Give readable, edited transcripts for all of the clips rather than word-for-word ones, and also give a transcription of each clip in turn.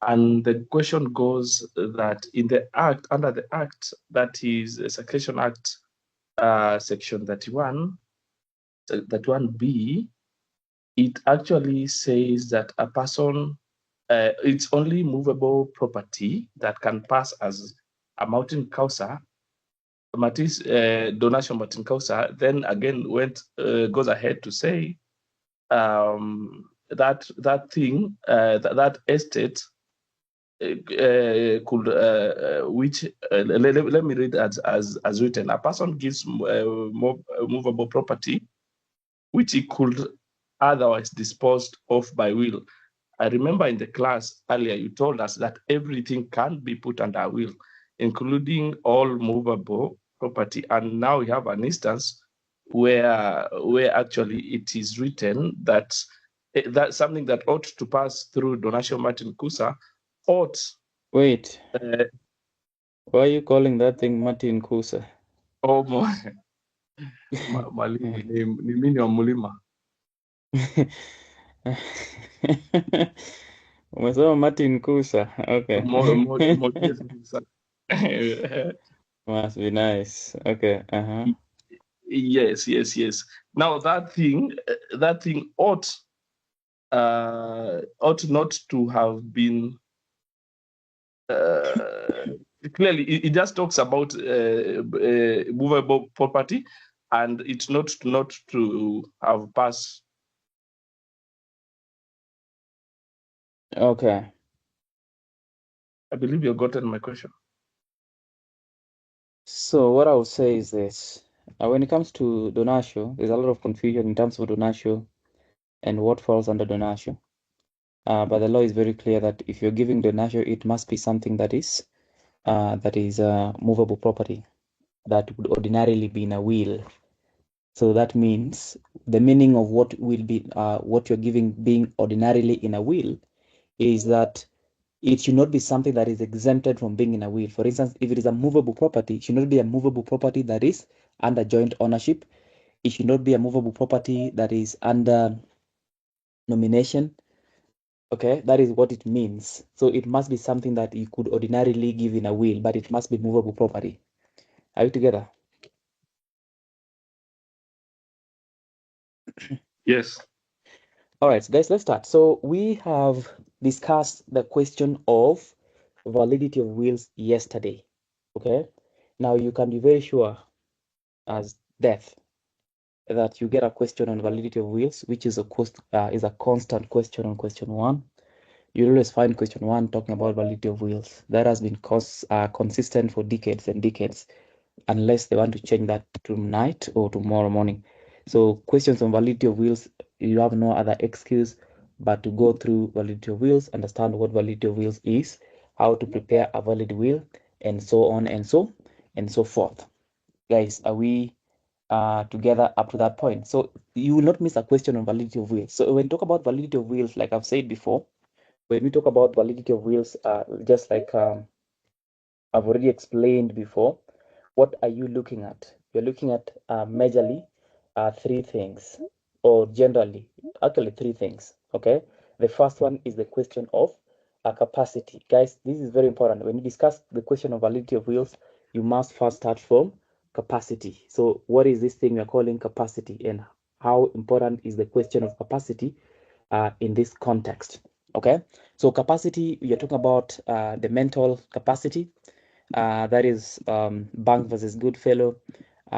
And the question goes that in the Act, under the Act, that is Succession Act, Section 31B, it actually says that a person, it's only movable property that can pass as a mountain causa. Matisse donation Martin Causa then again goes ahead to say that thing, that estate could which let me read as written. A person gives more movable property which he could otherwise disposed of by will. I remember in the class earlier you told us that everything can be put under a will, including all movable property, and now we have an instance where actually it is written that that's something that ought to pass through Donatio Martin Kusa ought. Wait, why are you calling that thing Martin Kusa? Oh, mwalimu ni mimi wa mulima. Umesema Martin Kusa. Okay. Must be nice. Okay. Uh-huh. Yes. Now that thing ought not to have been clearly. It just talks about movable property, and it's not to have passed. Okay. I believe you've gotten my question. So what I would say is this. When it comes to donatio, there's a lot of confusion in terms of donatio and what falls under donatio. But the law is very clear that if you're giving donatio, it must be something that is movable property that would ordinarily be in a will. So that means the meaning of what will be what you're giving being ordinarily in a will is that it should not be something that is exempted from being in a will. For instance, if it is a movable property, it should not be a movable property that is under joint ownership. It should not be a movable property that is under nomination. Okay, that is what it means. So it must be something that you could ordinarily give in a will, but it must be movable property. Are you together? Yes. All right, guys, let's start. So we have discussed the question of validity of wills yesterday. Okay, now you can be very sure as death that you get a question on validity of wills, which is a constant question on question one. You always find question one talking about validity of wills. That has been consistent for decades and decades, unless they want to change that tonight or tomorrow morning. So questions on validity of wills, you have no other excuse but to go through validity of wills, understand what validity of wills is, how to prepare a valid will, and so on and so forth. Guys, are we together up to that point? So you will not miss a question on validity of wills. So when we talk about validity of wills, like I've said before, when we talk about validity of wills, just like I've already explained before, what are you looking at? You're looking at majorly three things, or generally, actually three things. Okay. The first one is the question of capacity. Guys, this is very important. When you discuss the question of validity of wills, you must first start from capacity. So what is this thing we're calling capacity, and how important is the question of capacity in this context? Okay. So capacity, you're talking about the mental capacity. That is Bank versus Goodfellow.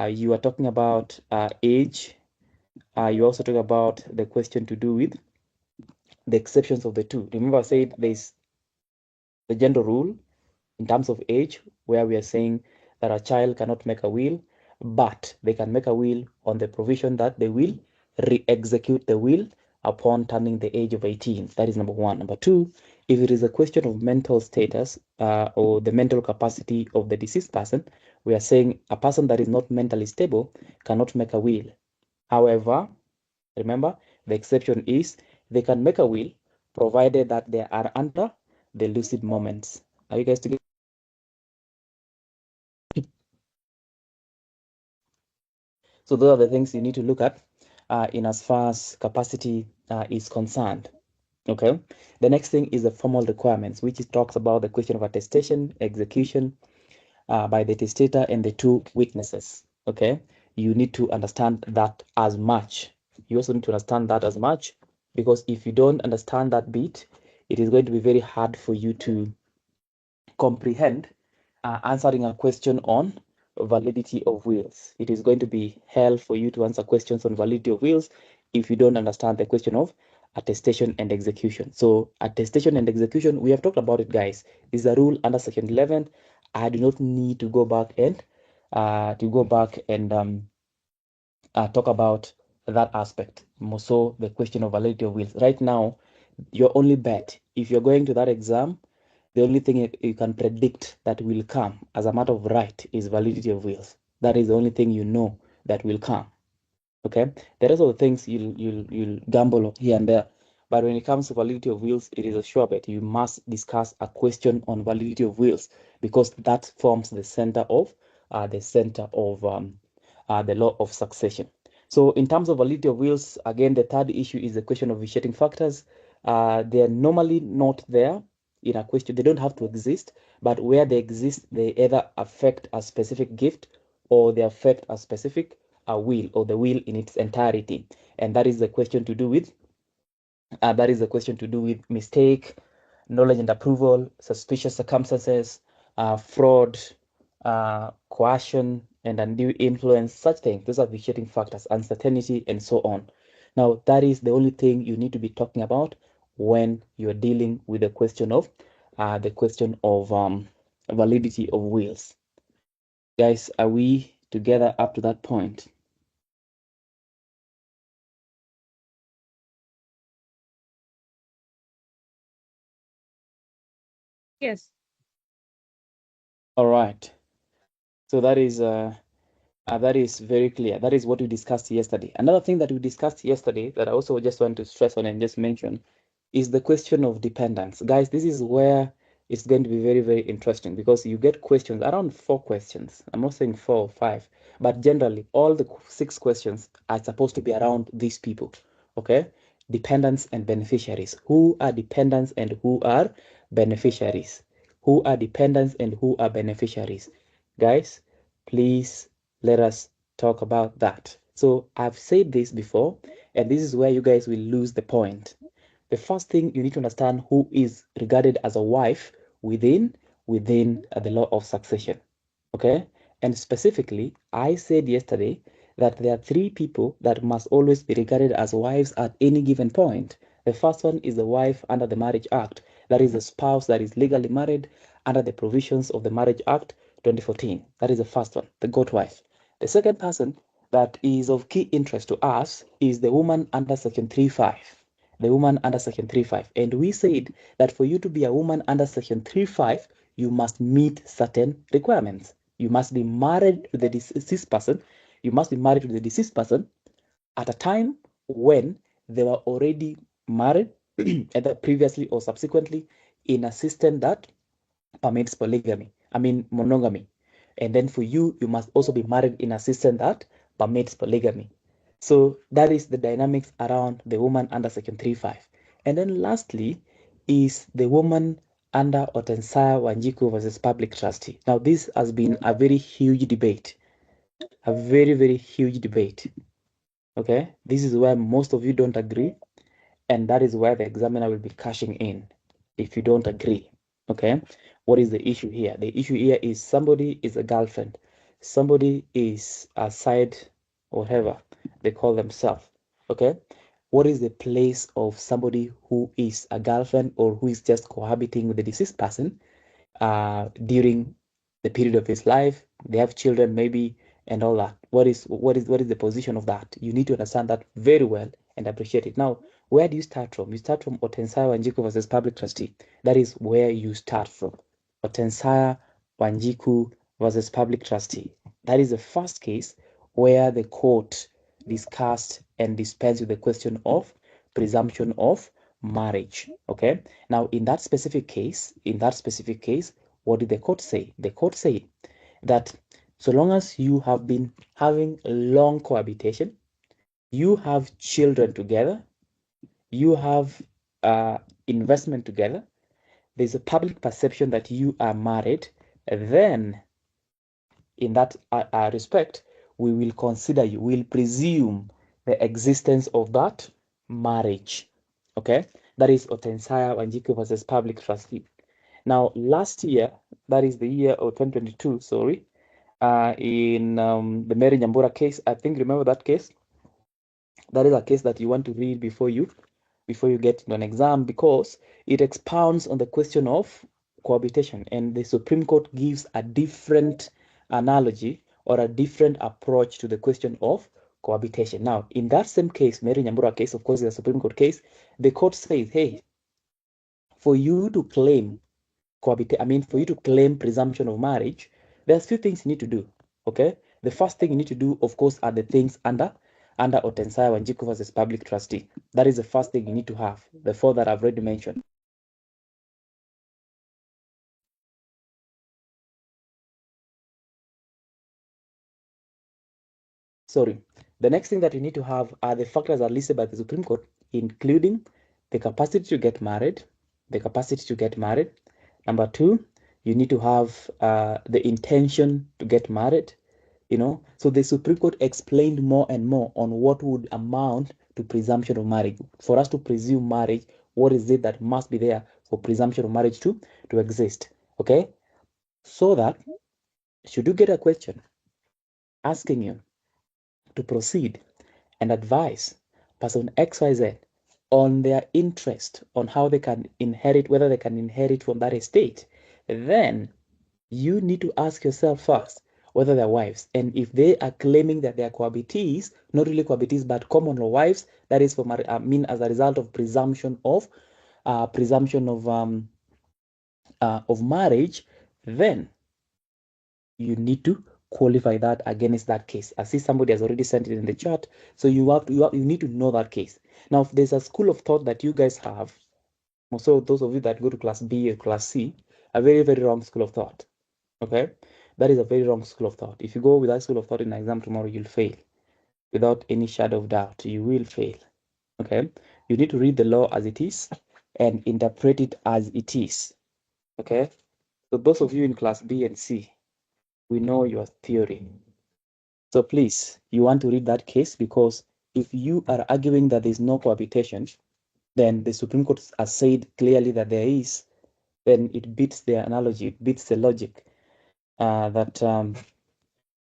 You are talking about age. You also talk about the question to do with the exceptions of the two. Remember, I said there's the gender rule in terms of age, where we are saying that a child cannot make a will, but they can make a will on the provision that they will re-execute the will upon turning the age of 18. That is number one. Number two, if it is a question of mental status or the mental capacity of the deceased person, we are saying a person that is not mentally stable cannot make a will. However, remember, the exception is they can make a will provided that they are under the lucid moments. Are you guys together? So those are the things you need to look at in as far as capacity is concerned. Okay. The next thing is the formal requirements, which talks about the question of attestation, execution by the testator, and the two witnesses. Okay. You need to understand that as much. You also need to understand that as much, because if you don't understand that bit, it is going to be very hard for you to comprehend answering a question on validity of wills. It is going to be hell for you to answer questions on validity of wills if you don't understand the question of attestation and execution. So attestation and execution, we have talked about it, guys. Is a rule under section 11. I do not need to go back and talk about that aspect. More so the question of validity of wills. Right now, your only bet, if you're going to that exam, the only thing you can predict that will come as a matter of right is validity of wills. That is the only thing you know that will come. Okay, the rest of the things you'll gamble here and there, but when it comes to validity of wills, it is a sure bet. You must discuss a question on validity of wills, because that forms the center of the law of succession. So in terms of validity of wills, again, the third issue is the question of vitiating factors. They are normally not there in a question. They don't have to exist, but where they exist, they either affect a specific gift or they affect a specific will, or the will in its entirety. And that is the question to do with mistake, knowledge and approval, suspicious circumstances, fraud, coercion, and undue influence, such things. Those are vitiating factors, uncertainty, and so on. Now, that is the only thing you need to be talking about when you're dealing with the question of validity of wills. Guys, are we together up to that point? Yes. All right. So that is very clear. That is what we discussed yesterday. Another thing that we discussed yesterday that I also just want to stress on and just mention is the question of dependence. Guys, this is where it's going to be very, very interesting, because you get questions, around 4 questions. I'm not saying 4 or 5, but generally all the 6 questions are supposed to be around these people. Okay? Dependents and beneficiaries. Who are dependents and who are beneficiaries? Who are dependents and who are beneficiaries? Guys, please let us talk about that. So I've said this before, and this is where you guys will lose the point. The first thing, you need to understand who is regarded as a wife within the law of succession. Okay? And specifically, I said yesterday that there are 3 people that must always be regarded as wives at any given point. The first one is the wife under the Marriage Act. That is the spouse that is legally married under the provisions of the Marriage Act 2014. That is the first one, the goat wife. The second person that is of key interest to us is the woman under Section 3.5. The woman under Section 3.5. And we said that for you to be a woman under Section 3.5, you must meet certain requirements. You must be married to the deceased person. You must be married to the deceased person at a time when they were already married, either previously or subsequently, in a system that permits monogamy. And then for you, you must also be married in a system that permits polygamy. So that is the dynamics around the woman under Section 3.5. And then lastly is the woman under Otensaya Wanjiku versus Public Trustee. Now, this has been a very huge debate, a very, very huge debate. Okay, this is where most of you don't agree, and that is where the examiner will be cashing in if you don't agree. Okay, what is the issue here? The issue here is somebody is a girlfriend, somebody is a side, whatever they call themselves. Okay, what is the place of somebody who is a girlfriend or who is just cohabiting with the deceased person during the period of his life? They have children maybe, and all that. What is the position of that? You need to understand that very well and appreciate it. Now, where do you start from? You start from Otensaya Wanjiku versus Public Trustee. That is where you start from. Otensaya Wanjiku versus Public Trustee. That is the first case where the court discussed and dispensed with the question of presumption of marriage. Okay. Now, in that specific case, what did the court say? The court said that so long as you have been having long cohabitation, you have children together, you have investment together, there's a public perception that you are married, then in that respect, we will consider you, we'll presume the existence of that marriage. Okay, that is Otensaya Wanjiku versus Public Trustee. Now, last year, that is the year of 2022, sorry, in the Mary Nyambura case, I think, remember that case? That is a case that you want to read before you get into an exam, because it expounds on the question of cohabitation, and the Supreme Court gives a different analogy or a different approach to the question of cohabitation. Now, in that same case, Mary Nyambura case, of course, is a Supreme Court case, the court says, hey, for you to claim for you to claim presumption of marriage, there's few things you need to do. Okay, the first thing you need to do, of course, are the things under Otensaya Wanjiku versus Public Trustee. That is the first thing you need to have, the four that I've already mentioned. Sorry. The next thing that you need to have are the factors that are listed by the Supreme Court, including the capacity to get married, Number two, you need to have the intention to get married. So the Supreme Court explained more and more on what would amount to presumption of marriage. For us to presume marriage, what is it that must be there for presumption of marriage to exist? Okay, so that should you get a question asking you to proceed and advise person XYZ on their interest, on how they can inherit, whether they can inherit from that estate, then you need to ask yourself first whether they're wives. And if they are claiming that they are cohabitees, not really cohabitees, but common law wives, that is as a result of presumption of marriage, then you need to qualify that against that case. I see somebody has already sent it in the chat, so you need to know that case. Now, if there's a school of thought that you guys have, so those of you that go to class B or class C, a very, very wrong school of thought. Okay, that is a very wrong school of thought. If you go with that school of thought in an exam tomorrow, you'll fail. Without any shadow of doubt, you will fail. Okay, you need to read the law as it is and interpret it as it is. Okay, so those of you in class B and C, we know your theory. So please, you want to read that case, because if you are arguing that there's no cohabitation, then the Supreme Court has said clearly that there is, then it beats the analogy, it beats the logic that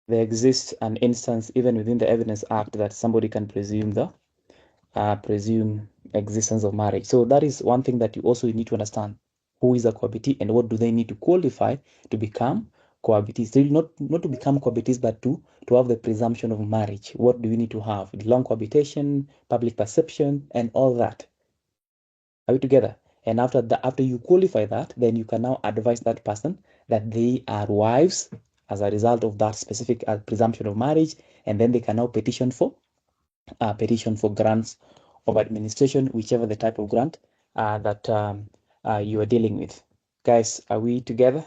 there exists an instance even within the Evidence Act that somebody can presume existence of marriage. So that is one thing that you also need to understand. Who is a cohabitee and what do they need to qualify to become cohabitees? Not to become cohabitees, but to have the presumption of marriage. What do you need to have? Long cohabitation, public perception, and all that. Are we together? And after you qualify that, then you can now advise that person that they are wives as a result of that specific presumption of marriage, and then they can now petition for grants of administration, whichever the type of grant that you are dealing with. Guys, are we together?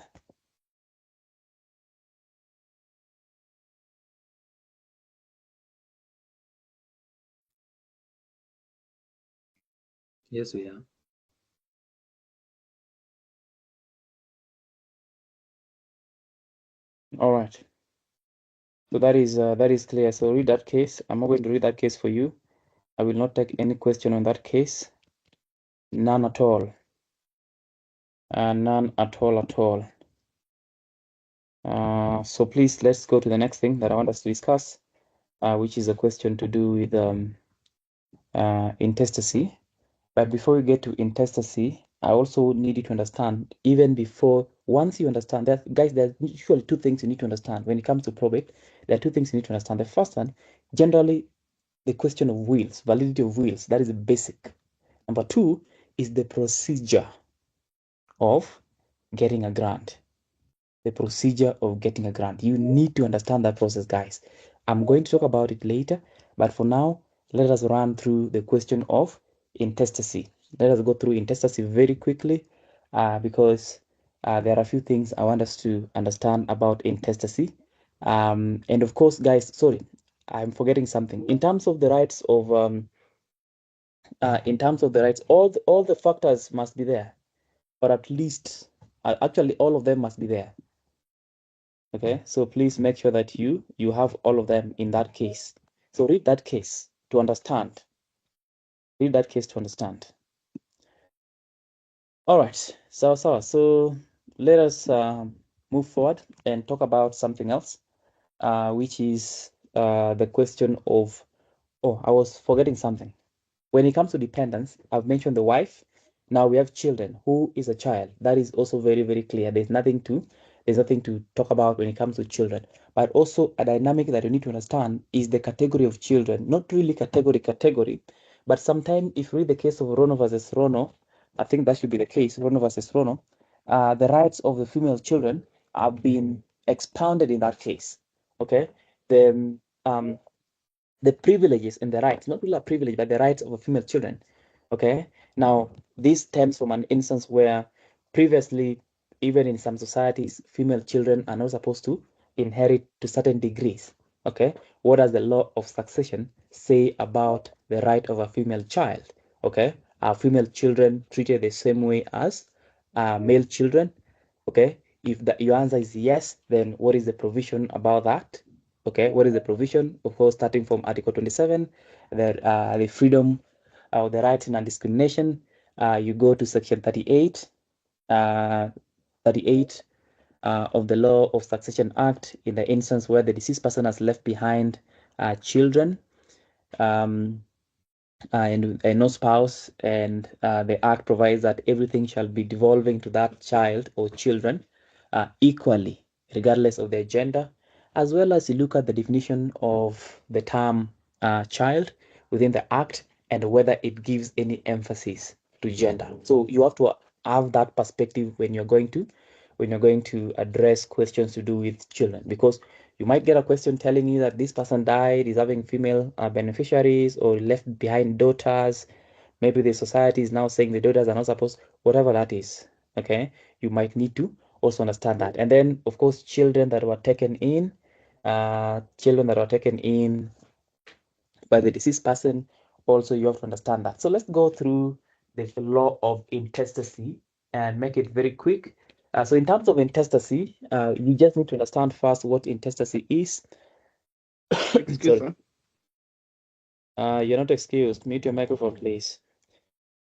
Yes, we are. All right. So that is clear. So read that case. I'm not going to read that case for you. I will not take any question on that case. None at all. None at all. So please, let's go to the next thing that I want us to discuss, which is a question to do with intestacy. But before we get to intestacy, I also need you to understand, once you understand that, guys, there are usually two things you need to understand when it comes to probate. There are two things you need to understand. The first one, generally, the question of wills, validity of wills, that is basic. Number two is the procedure of getting a grant. The procedure of getting a grant. You need to understand that process, guys. I'm going to talk about it later, but for now, let us run through the question of intestacy. Let us go through intestacy very quickly because there are a few things I want us to understand about intestacy. And of course, guys, sorry, I'm forgetting something. In terms of the rights of in terms of the rights, all the factors must be there, or at least actually all of them must be there. Okay, so please make sure that you have all of them in that case. So read that case to understand. Read that case to understand. All right, so let us move forward and talk about something else, which is the question of, oh, I was forgetting something. When it comes to dependence, I've mentioned the wife. Now we have children. Who is a child? That is also very, very clear. There's nothing to talk about when it comes to children. But also a dynamic that you need to understand is the category of children. Not really category, but sometimes if you read the case of Rono versus Rono, I think that should be the case, Rono versus Rono, the rights of the female children have been expounded in that case. Okay? The privileges and the rights, not really a privilege, but the rights of female children. Okay. Now, this stems from an instance where previously, even in some societies, female children are not supposed to inherit to certain degrees. Okay. What does the law of succession say about the right of a female child? Okay. Are female children treated the same way as male children? Okay. If your answer is yes, then what is the provision about that? Okay, what is the provision? Of course, starting from Article 27, the freedom or the right to non-discrimination. You go to Section 38, 38 of the Law of Succession Act, in the instance where the deceased person has left behind children and no spouse, and the Act provides that everything shall be devolving to that child or children equally, regardless of their gender, as well as you look at the definition of the term child within the Act and whether it gives any emphasis to gender. So you have to have that perspective when you're going to address questions to do with children, because you might get a question telling you that this person died, is having female beneficiaries, or left behind daughters. Maybe the society is now saying the daughters are not supposed, whatever that is. Okay, you might need to also understand that. And then, of course, children that were taken in by the deceased person, also you have to understand that. So let's go through the law of intestacy and make it very quick. So in terms of intestacy, you just need to understand first what intestacy is. Excuse me. You're not excused. Mute your microphone, please.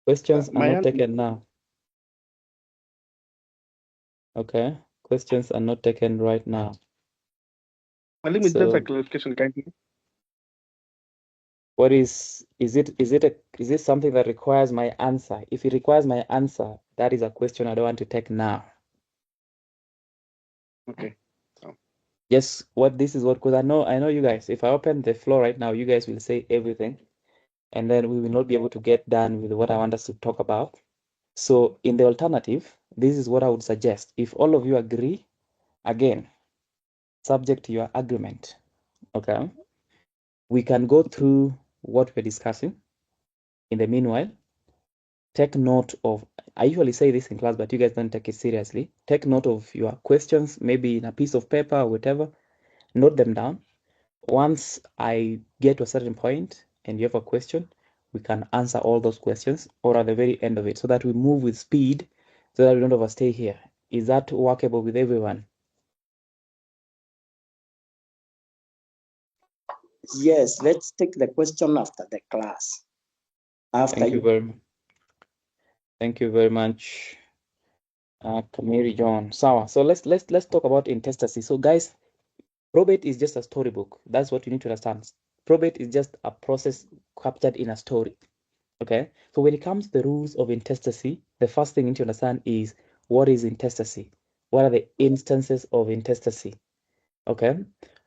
Questions are not taken now. Okay. Questions are not taken right now. Let me just a clarification, kindly. What is it something that requires my answer? If it requires my answer, that is a question I don't want to take now. Okay. Yes, because I know you guys, if I open the floor right now, you guys will say everything, and then we will not be able to get done with what I want us to talk about. So in the alternative, this is what I would suggest. If all of you agree, again, subject to your agreement, okay, we can go through what we're discussing. In the meanwhile, take note of, I usually say this in class, but you guys don't take it seriously. Take note of your questions, maybe in a piece of paper or whatever. Note them down. Once I get to a certain point and you have a question, we can answer all those questions or at the very end of it, so that we move with speed, so that we don't overstay here. Is that workable with everyone? Yes, let's take the question after the class. Thank you very much, Kamiri John. Sawa. So let's talk about intestacy. So guys, probate is just a storybook. That's what you need to understand. Probate is just a process captured in a story. Okay. So when it comes to the rules of intestacy, the first thing you need to understand is, what is intestacy? What are the instances of intestacy? Okay.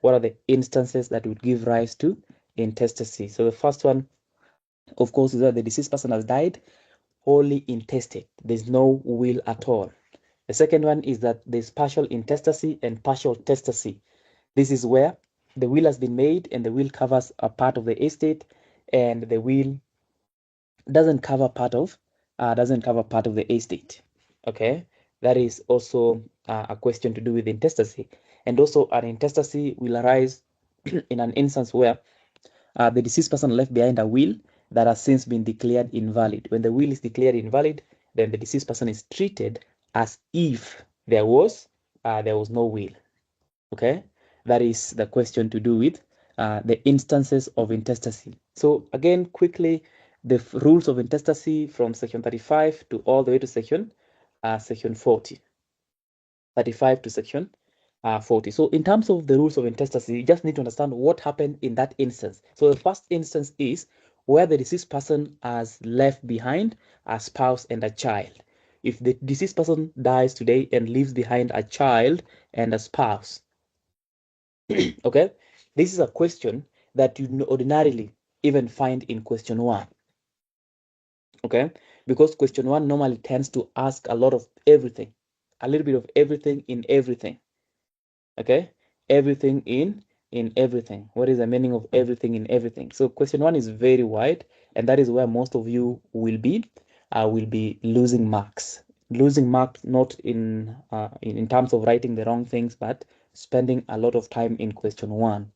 What are the instances that would give rise to intestacy? So the first one, of course, is that the deceased person has died wholly intestate. There's no will at all. The second one is that there's partial intestacy and partial testacy. This is where the will has been made and the will covers a part of the estate, and the will doesn't cover part of the estate. Okay, that is also a question to do with intestacy. And also an intestacy will arise in an instance where the deceased person left behind a will, that has since been declared invalid. When the will is declared invalid, then the deceased person is treated as if there was no will. Okay, that is the question to do with the instances of intestacy. So again, quickly, the rules of intestacy from section 35 to all the way to section 40. 35 to section 40. So in terms of the rules of intestacy, you just need to understand what happened in that instance. So the first instance is where the deceased person has left behind a spouse and a child. If the deceased person dies today and leaves behind a child and a spouse, okay, this is a question that you ordinarily even find in question 1. Okay, because question 1 normally tends to ask a lot of everything, a little bit of everything in everything. Okay, everything in everything. What is the meaning of everything in everything? So question 1 is very wide, and that is where most of you will be losing marks. Losing marks not in terms of writing the wrong things, but spending a lot of time in question 1.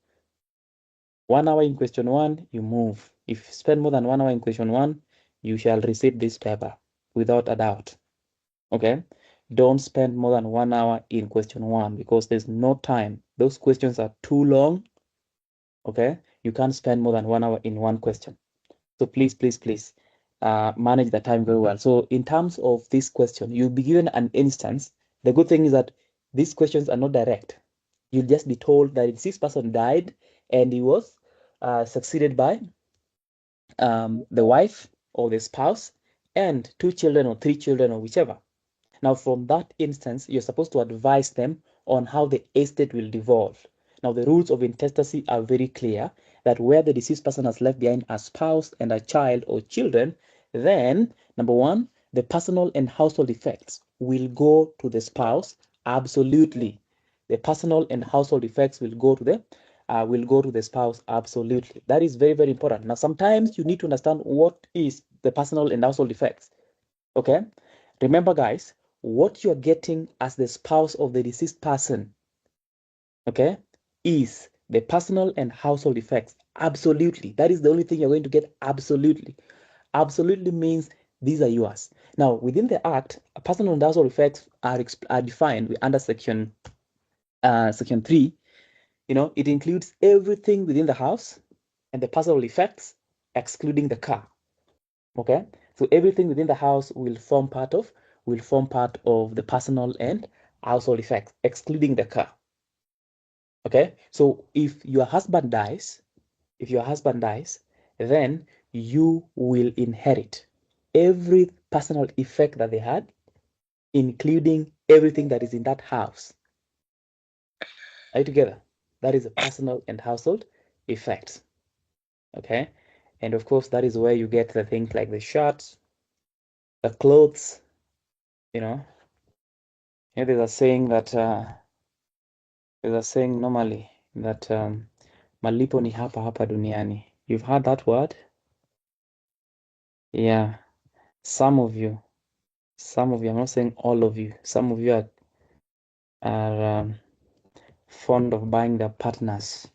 1 hour in question 1, you move. If you spend more than 1 hour in question 1, you shall receive this paper without a doubt. Okay, don't spend more than 1 hour in question 1 because there's no time. Those questions are too long. Okay, you can't spend more than 1 hour in one question. So please manage the time very well. So in terms of this question, you'll be given an instance. The good thing is that these questions are not direct. You'll just be told that this person died and he was succeeded by the wife or the spouse and 2 children or 3 children or whichever. Now, from that instance, you're supposed to advise them on how the estate will devolve. Now, the rules of intestacy are very clear that where the deceased person has left behind a spouse and a child or children, then, number 1, the personal and household effects will go to the spouse. Absolutely. The personal and household effects will go to the spouse. Absolutely. That is very, very important. Now, sometimes you need to understand what is the personal and household effects. Okay? Remember, guys, what you're getting as the spouse of the deceased person, okay, is the personal and household effects. Absolutely. That is the only thing you're going to get. Absolutely. Absolutely means these are yours. Now, within the Act, personal and household effects are defined under section 3. You know, it includes everything within the house and the personal effects, excluding the car. Okay, so everything within the house will form part of the personal and household effects, excluding the car. Okay, so if your husband dies, then you will inherit every personal effect that they had, including everything that is in that house. Are you together? That is a personal and household effects. Okay, and of course that is where you get the things like the shirts, the clothes, you know. Yeah, there's a saying normally that malipo ni hapa hapa duniani. You've heard that word? Yeah, some of you, I'm not saying all of you, some of you are fond of buying their partners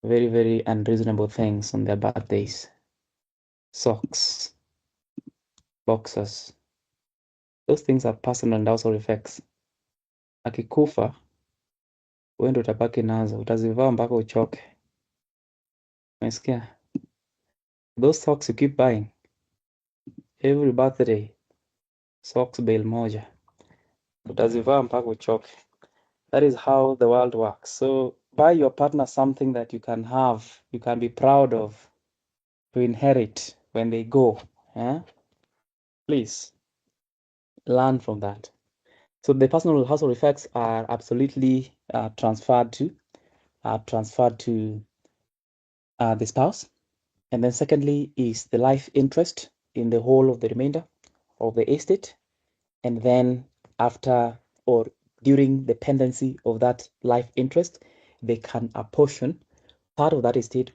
very, very unreasonable things on their birthdays. Socks, boxers. Those things are personal and household effects. Akikufa, wewe ndio utabaki nazo, utazivaa mpaka uchoke. Umesikia? Those socks you keep buying every birthday, socks bale moja, utazivaa mpaka uchoke. That is how the world works. So buy your partner something that you can have, you can be proud of, to inherit when they go. Please learn from that. So the personal household effects are absolutely transferred to the spouse. And then secondly is the life interest in the whole of the remainder of the estate. And then after or during the pendency of that life interest, they can apportion part of that estate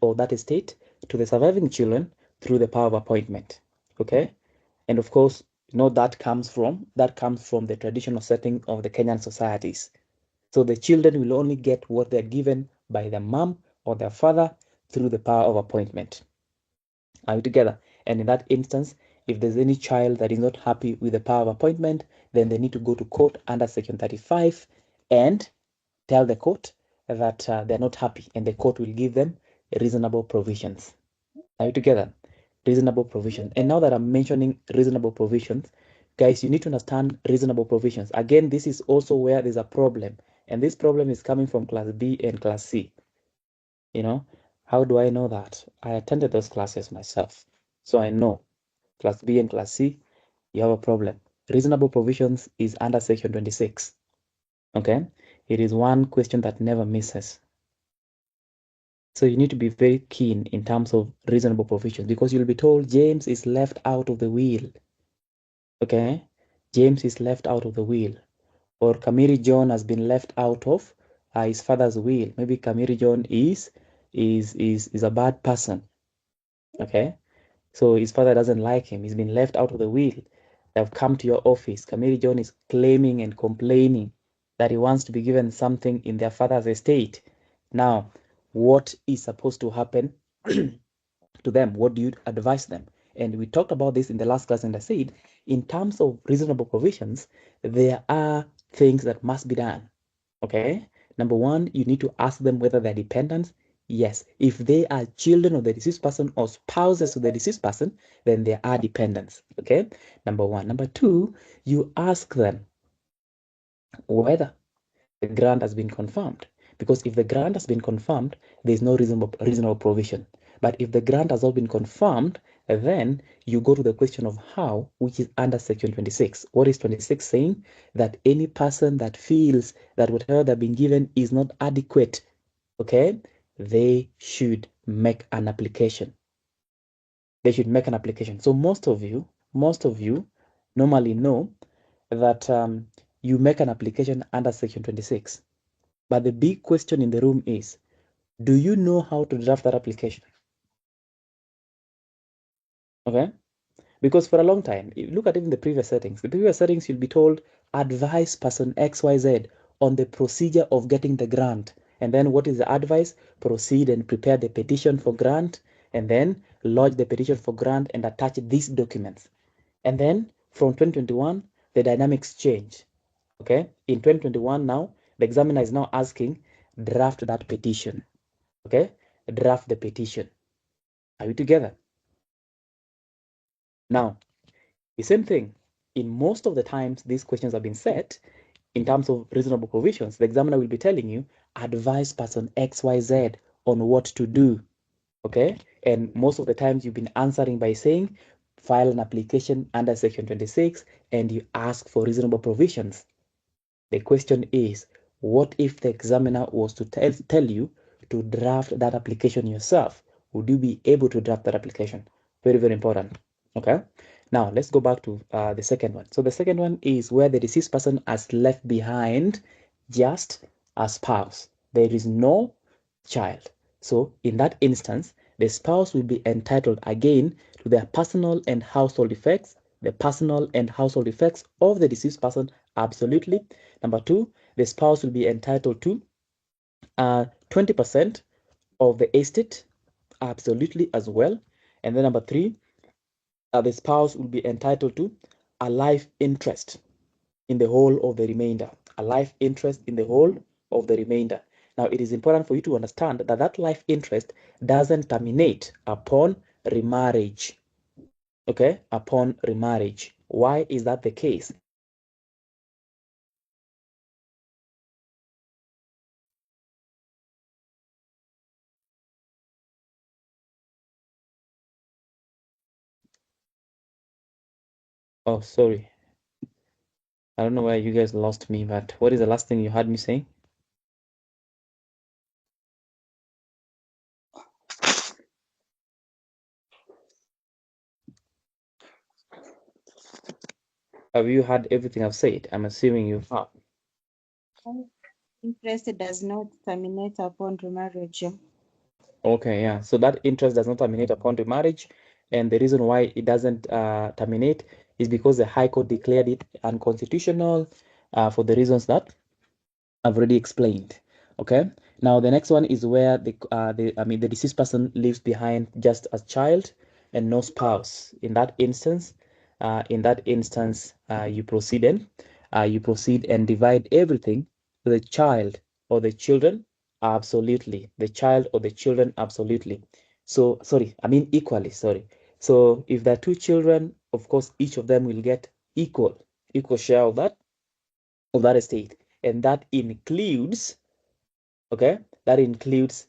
to the surviving children through the power of appointment. Okay, and of course, you know that comes from the traditional setting of the Kenyan societies. So the children will only get what they're given by their mom or their father through the power of appointment. Are we together? And in that instance, if there's any child that is not happy with the power of appointment, then they need to go to court under Section 35 and tell the court that they're not happy, and the court will give them reasonable provisions. Are we together? Reasonable provisions. And now that I'm mentioning reasonable provisions, guys, you need to understand reasonable provisions. Again, this is also where there's a problem, and this problem is coming from Class B and Class C. You know, how do I know that? I attended those classes myself, so I know Class B and Class C, you have a problem. Reasonable provisions is under Section 26. Okay, it is one question that never misses. So you need to be very keen in terms of reasonable provisions, because you'll be told James is left out of the will. Okay, James is left out of the will, or Kamiri John has been left out of his father's will. Maybe Kamiri John is a bad person. Okay, so his father doesn't like him. He's been left out of the will. They've come to your office. Kamiri John is claiming and complaining that he wants to be given something in their father's estate. Now, what is supposed to happen to them? What do you advise them? And we talked about this in the last class, and I said, in terms of reasonable provisions, there are things that must be done. Okay? Number one, you need to ask them whether they're dependents. Yes. If they are children of the deceased person or spouses of the deceased person, then they are dependents. Okay? Number one. Number two, you ask them whether the grant has been confirmed. Because if the grant has been confirmed, there is no reasonable provision. But if the grant has not been confirmed, then you go to the question of how, which is under Section 26. What is 26 saying? That any person that feels that whatever they've been given is not adequate, okay, they should make an application. They should make an application. So most of you normally know that you make an application under Section 26. But the big question in the room is, do you know how to draft that application? Okay? Because for a long time, if you look at even the previous settings, you'll be told, advise person XYZ on the procedure of getting the grant. And then what is the advice? Proceed and prepare the petition for grant, and then lodge the petition for grant and attach these documents. And then from 2021, the dynamics change. Okay? In 2021 now, the examiner is now asking, draft that petition. Okay? Draft the petition. Are we together? Now, the same thing. In most of the times these questions have been set in terms of reasonable provisions, the examiner will be telling you, advise person XYZ on what to do. Okay? And most of the times you've been answering by saying, file an application under Section 26 and you ask for reasonable provisions. The question is, what if the examiner was to tell you to draft that application yourself? Would you be able to draft that application? Very, very important. Okay. Now let's go back to the second one. So the second one is where the deceased person has left behind just a spouse. There is no child. So in that instance, the spouse will be entitled again to their personal and household effects, the personal and household effects of the deceased person, absolutely. Number two, the spouse will be entitled to 20% of the estate, absolutely as well. And then number three, the spouse will be entitled to a life interest in the whole of the remainder, a life interest in the whole of the remainder. Now, it is important for you to understand that that life interest doesn't terminate upon remarriage. Okay, upon remarriage. Why is that the case? Oh, sorry. I don't know why you guys lost me, but what is the last thing you heard me saying? Have you heard everything I've said? I'm assuming you have. Interest does not terminate upon remarriage. Okay, yeah. So that interest does not terminate upon remarriage, and the reason why it doesn't terminate is because the High Court declared it unconstitutional for the reasons that I've already explained. Okay. Now the next one is where the deceased person leaves behind just a child, and no spouse. In that instance, you proceed and divide everything to the child or the children absolutely. The child or the children absolutely. So sorry, I mean equally. Sorry. So if there are two children, of course, each of them will get equal share of that estate, and that includes, okay, that includes,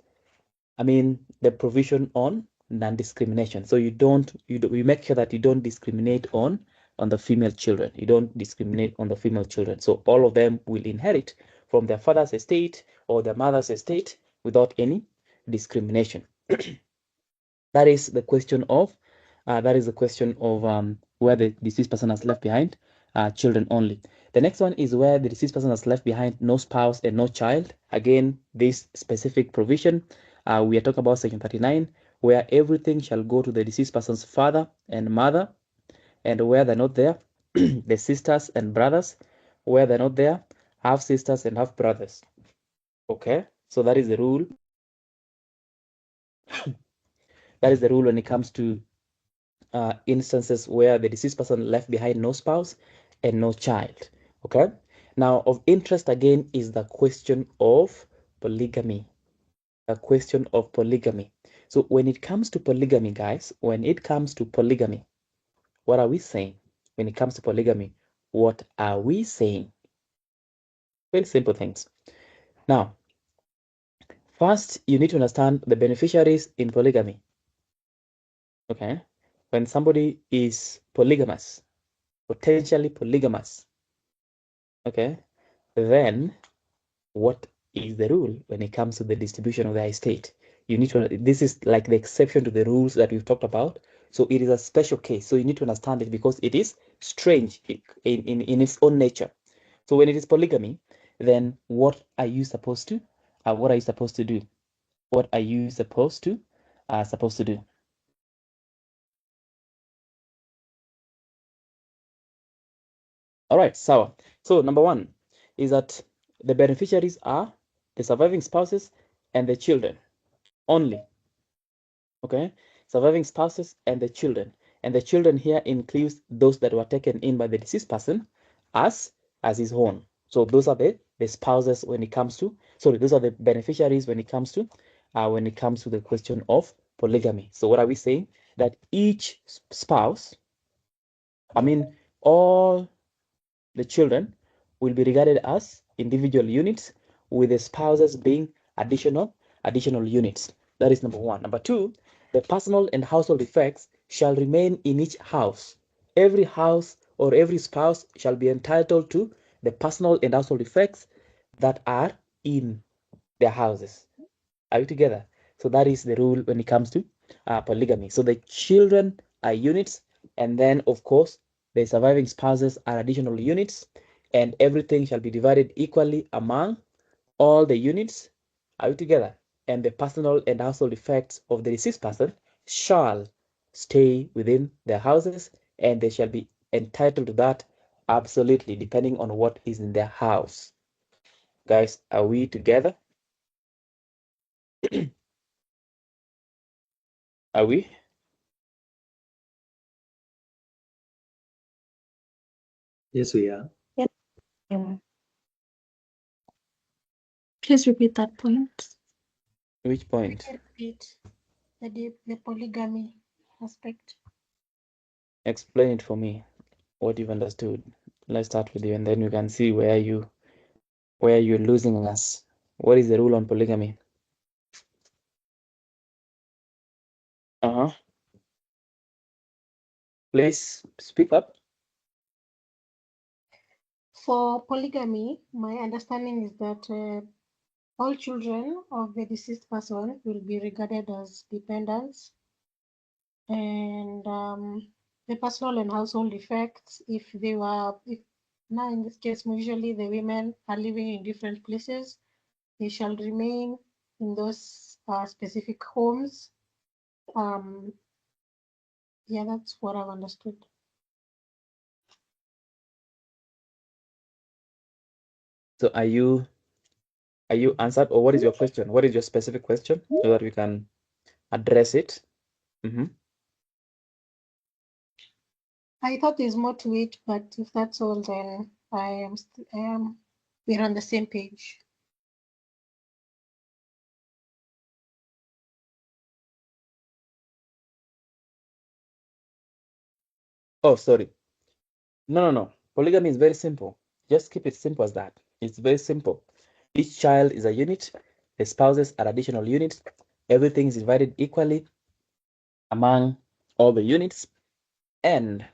I mean, the provision on non-discrimination. So you make sure that you don't discriminate on the female children. You don't discriminate on the female children. So all of them will inherit from their father's estate or their mother's estate without any discrimination. That is the question of where the deceased person has left behind children only. The next one is where the deceased person has left behind no spouse and no child. Again, this specific provision, we are talking about section 39, where everything shall go to the deceased person's father and mother, and where they're not there, the sisters and brothers. Where they're not there, half sisters and half brothers. Okay, so that is the rule. That is the rule when it comes to instances where the deceased person left behind no spouse and no child. Okay, now of interest again is the question of polygamy. The question of polygamy. So when it comes to polygamy, guys, when it comes to polygamy, what are we saying? When it comes to polygamy, what are we saying? Very simple things. Now, first, you need to understand the beneficiaries in polygamy. Okay, when somebody is polygamous, potentially polygamous, okay, then what is the rule when it comes to the distribution of the estate? You need to, this is like the exception to the rules that we've talked about. So it is a special case. So you need to understand it because it is strange in its own nature. So when it is polygamy, then what are you supposed to? What are you supposed to do? What are you supposed to do? All right, so number one is that the beneficiaries are the surviving spouses and the children only. Okay, surviving spouses and the children. And the children here includes those that were taken in by the deceased person as his own. So those are the spouses when it comes to, sorry, those are the beneficiaries when it comes to the question of polygamy. So what are we saying? That each spouse, I mean all the children, will be regarded as individual units, with the spouses being additional units. That is number one. Number two, the personal and household effects shall remain in each house. Every house or every spouse shall be entitled to the personal and household effects that are in their houses. Are you together? So that is the rule when it comes to polygamy. So the children are units, and then of course the surviving spouses are additional units, and everything shall be divided equally among all the units. Are you together? And the personal and household effects of the deceased person shall stay within their houses, and they shall be entitled to that absolutely, depending on what is in their house. Guys, are we together? Are we? Yes, we are. Please repeat that point. Which point? Repeat the polygamy aspect. Explain it for me, what you've understood. Let's start with you, and then we can see where you're losing us. What is the rule on polygamy? Please speak up. For polygamy, my understanding is that all children of the deceased person will be regarded as dependents, and the personal and household effects, if now in this case, usually the women are living in different places, they shall remain in those specific homes. Yeah, that's what I've understood. So are you answered, or what is your question? What is your specific question so that we can address it? I thought there's more to it, but if that's all, then we're on the same page. Oh, sorry. No. Polygamy is very simple. Just keep it simple as that. It's very simple. Each child is a unit. The spouses are additional units. Everything is divided equally among all the units, and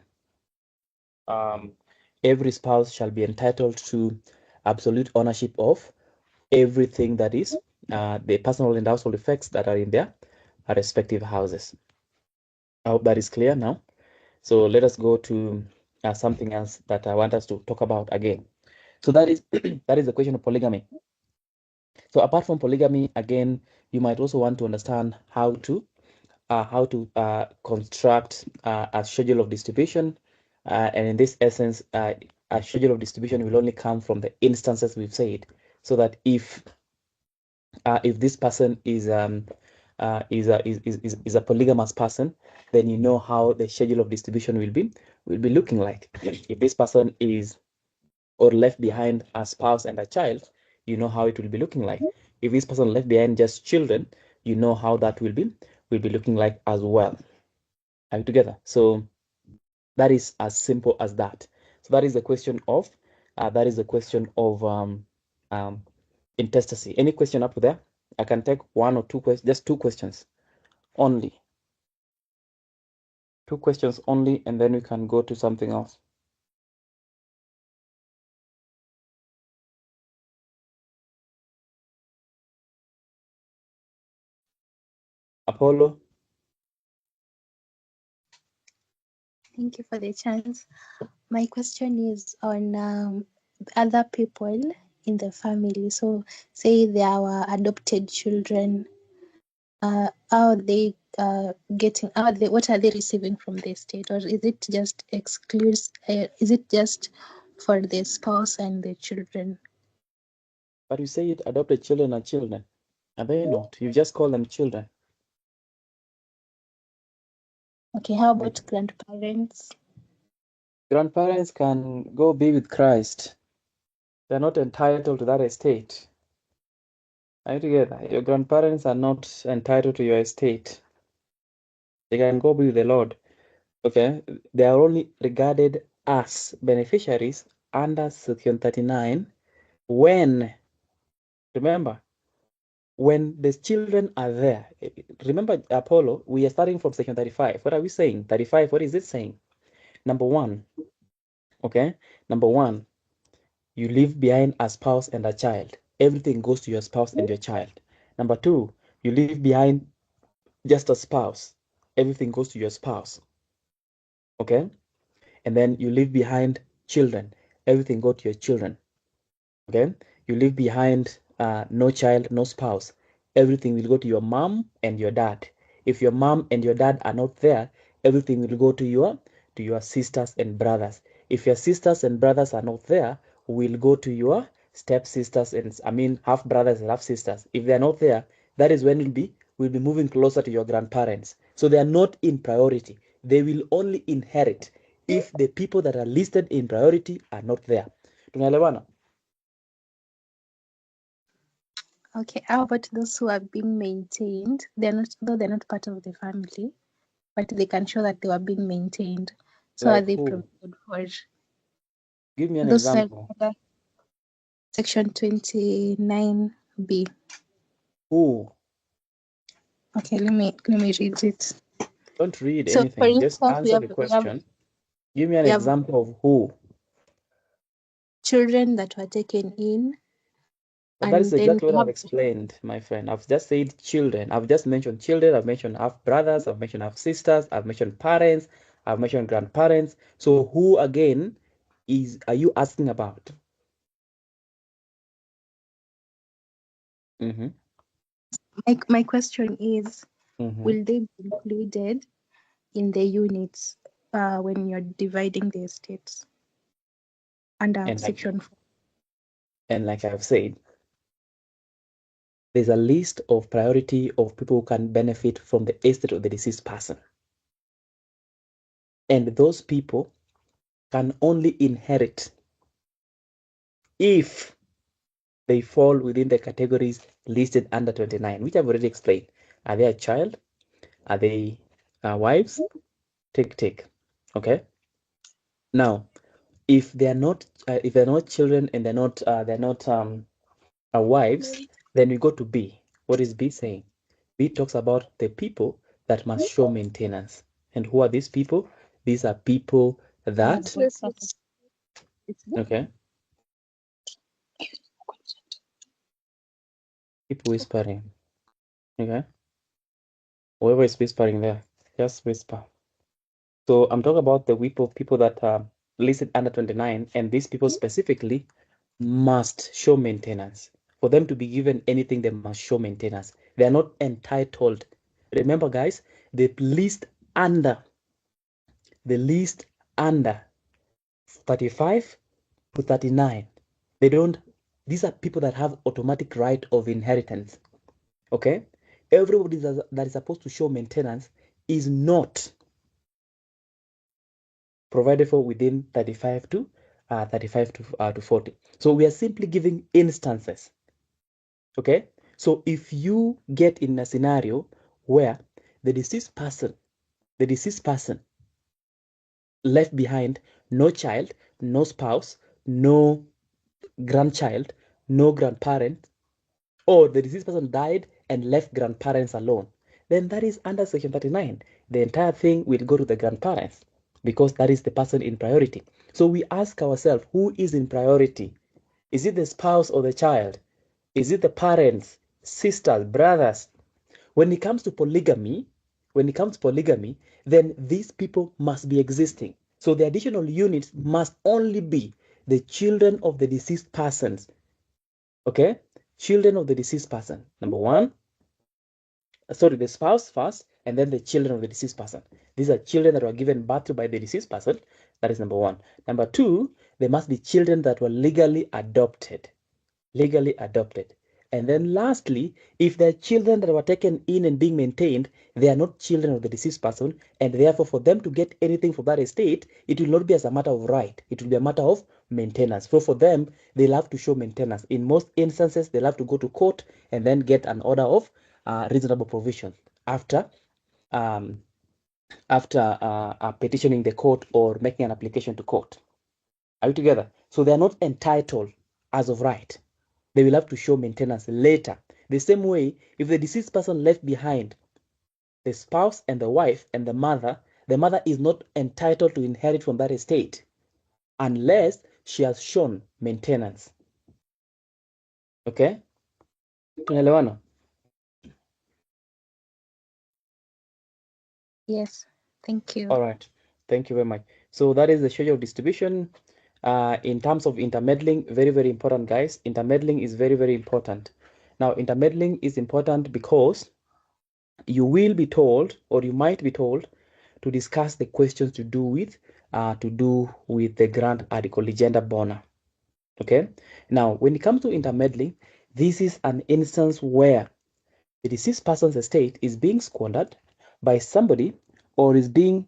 every spouse shall be entitled to absolute ownership of everything that is the personal and household effects that are in their respective houses. I hope that is clear now. So let us go to something else that I want us to talk about again. So that is that is the question of polygamy. So apart from polygamy, again, you might also want to understand how to construct a schedule of distribution, and in this essence, a schedule of distribution will only come from the instances we've said, so that if this person is a polygamous person, then you know how the schedule of distribution will be looking like. If this person is or left behind a spouse and a child, you know how it will be looking like. If this person left behind just children, you know how that will be looking like as well. Are you together? So that is as simple as that. So that is the question of intestacy. Any question up there? I can take one or two questions, just two questions only. Two questions only, and then we can go to something else. Apollo? Thank you for the chance. My question is on other people in the family. So say there are adopted children, how are they what are they receiving from the state, or is it just is it just for the spouse and the children? But you say it, adopted children are children. Are they not? You just call them children. Okay, how about grandparents? Grandparents can go be with Christ. They're not entitled to that estate. Are you together? Your grandparents are not entitled to your estate. They can go be with the Lord. Okay? They are only regarded as beneficiaries under Section 39 when, remember, when the children are there. Remember, Apollo, we are starting from Section 35. What are we saying? 35, what is it saying? Number one, okay? Number one, you leave behind a spouse and a child. Everything goes to your spouse and your child. Number two, you leave behind just a spouse. Everything goes to your spouse. Okay? And then you leave behind children. Everything goes to your children. Okay? You leave behind no child, no spouse. Everything will go to your mom and your dad. If your mom and your dad are not there, everything will go to your sisters and brothers. If your sisters and brothers are not there, will go to your stepsisters and half brothers and half sisters. If they are not there, that is when we'll be moving closer to your grandparents. So they are not in priority. They will only inherit if the people that are listed in priority are not there. Tunaelewana? Okay, how about those who are being maintained? They're not part of the family, but they can show that they were being maintained. So Like are they who? provided for? Give me an Those like example. Section 29B. Who? Okay, let me read it. Don't read So for anything. Just instance, answer the question. Give me an we have example of who. children that were taken in, But that is and then exactly we what I've have explained, my friend. I've just said children. I've just mentioned children. I've mentioned half brothers. I've mentioned half sisters. I've mentioned parents. I've mentioned grandparents. So who again are you asking about? Mm-hmm. my question is, Mm-hmm. will they be included in the units when you're dividing the estates under And Section 4? and like I've said, there's a list of priority of people who can benefit from the estate of the deceased person. And those people can only inherit if they fall within the categories listed under 29, which I've already explained. Are they a child? Are they wives? Tick. Okay. Now, if they're not children and they're not wives, then we go to B. What is B saying? B talks about the people that must show maintenance. And who are these people? These are people that okay. Keep whispering. Okay. Whoever is whispering there, just whisper. So I'm talking about the people that are listed under 29, and these people specifically must show maintenance. For them to be given anything, they must show maintenance. They are not entitled. Remember, guys, the list under 35 to 39, they don't. These are people that have automatic right of inheritance. Okay, everybody that is supposed to show maintenance is not provided for within 35 to 40. So we are simply giving instances. Okay, so if you get in a scenario where the deceased person left behind no child, no spouse, no grandchild, no grandparent, or the deceased person died and left grandparents alone, then that is under section 39. The entire thing will go to the grandparents because that is the person in priority. So we ask ourselves, who is in priority? Is it the spouse or the child? Is it the parents, sisters, brothers? When it comes to polygamy, then these people must be existing. So the additional units must only be the children of the deceased persons. Okay? Children of the deceased person. Number one, the spouse first, and then the children of the deceased person. These are children that were given birth to by the deceased person. That is number one. Number two, they must be children that were legally adopted. And then lastly, if they're children that were taken in and being maintained, they are not children of the deceased person, and therefore for them to get anything from that estate, it will not be as a matter of right. It will be a matter of maintenance. So for them, they'll have to show maintenance. In most instances, they'll have to go to court and then get an order of reasonable provision after petitioning the court or making an application to court. Are you together? So they are not entitled as of right. They will have to show maintenance later. The same way, if the deceased person left behind the spouse and the wife and the mother is not entitled to inherit from that estate unless she has shown maintenance. Okay? Tunaelewana? Yes, thank you. All right. Thank you very much. So that is the schedule distribution. In terms of intermeddling, very, very important, guys. Intermeddling is very, very important. Now, intermeddling is important because you will be told, or you might be told, to discuss the questions to do with the grant article, legenda bona. Okay. Now, when it comes to intermeddling, this is an instance where the deceased person's estate is being squandered by somebody or is being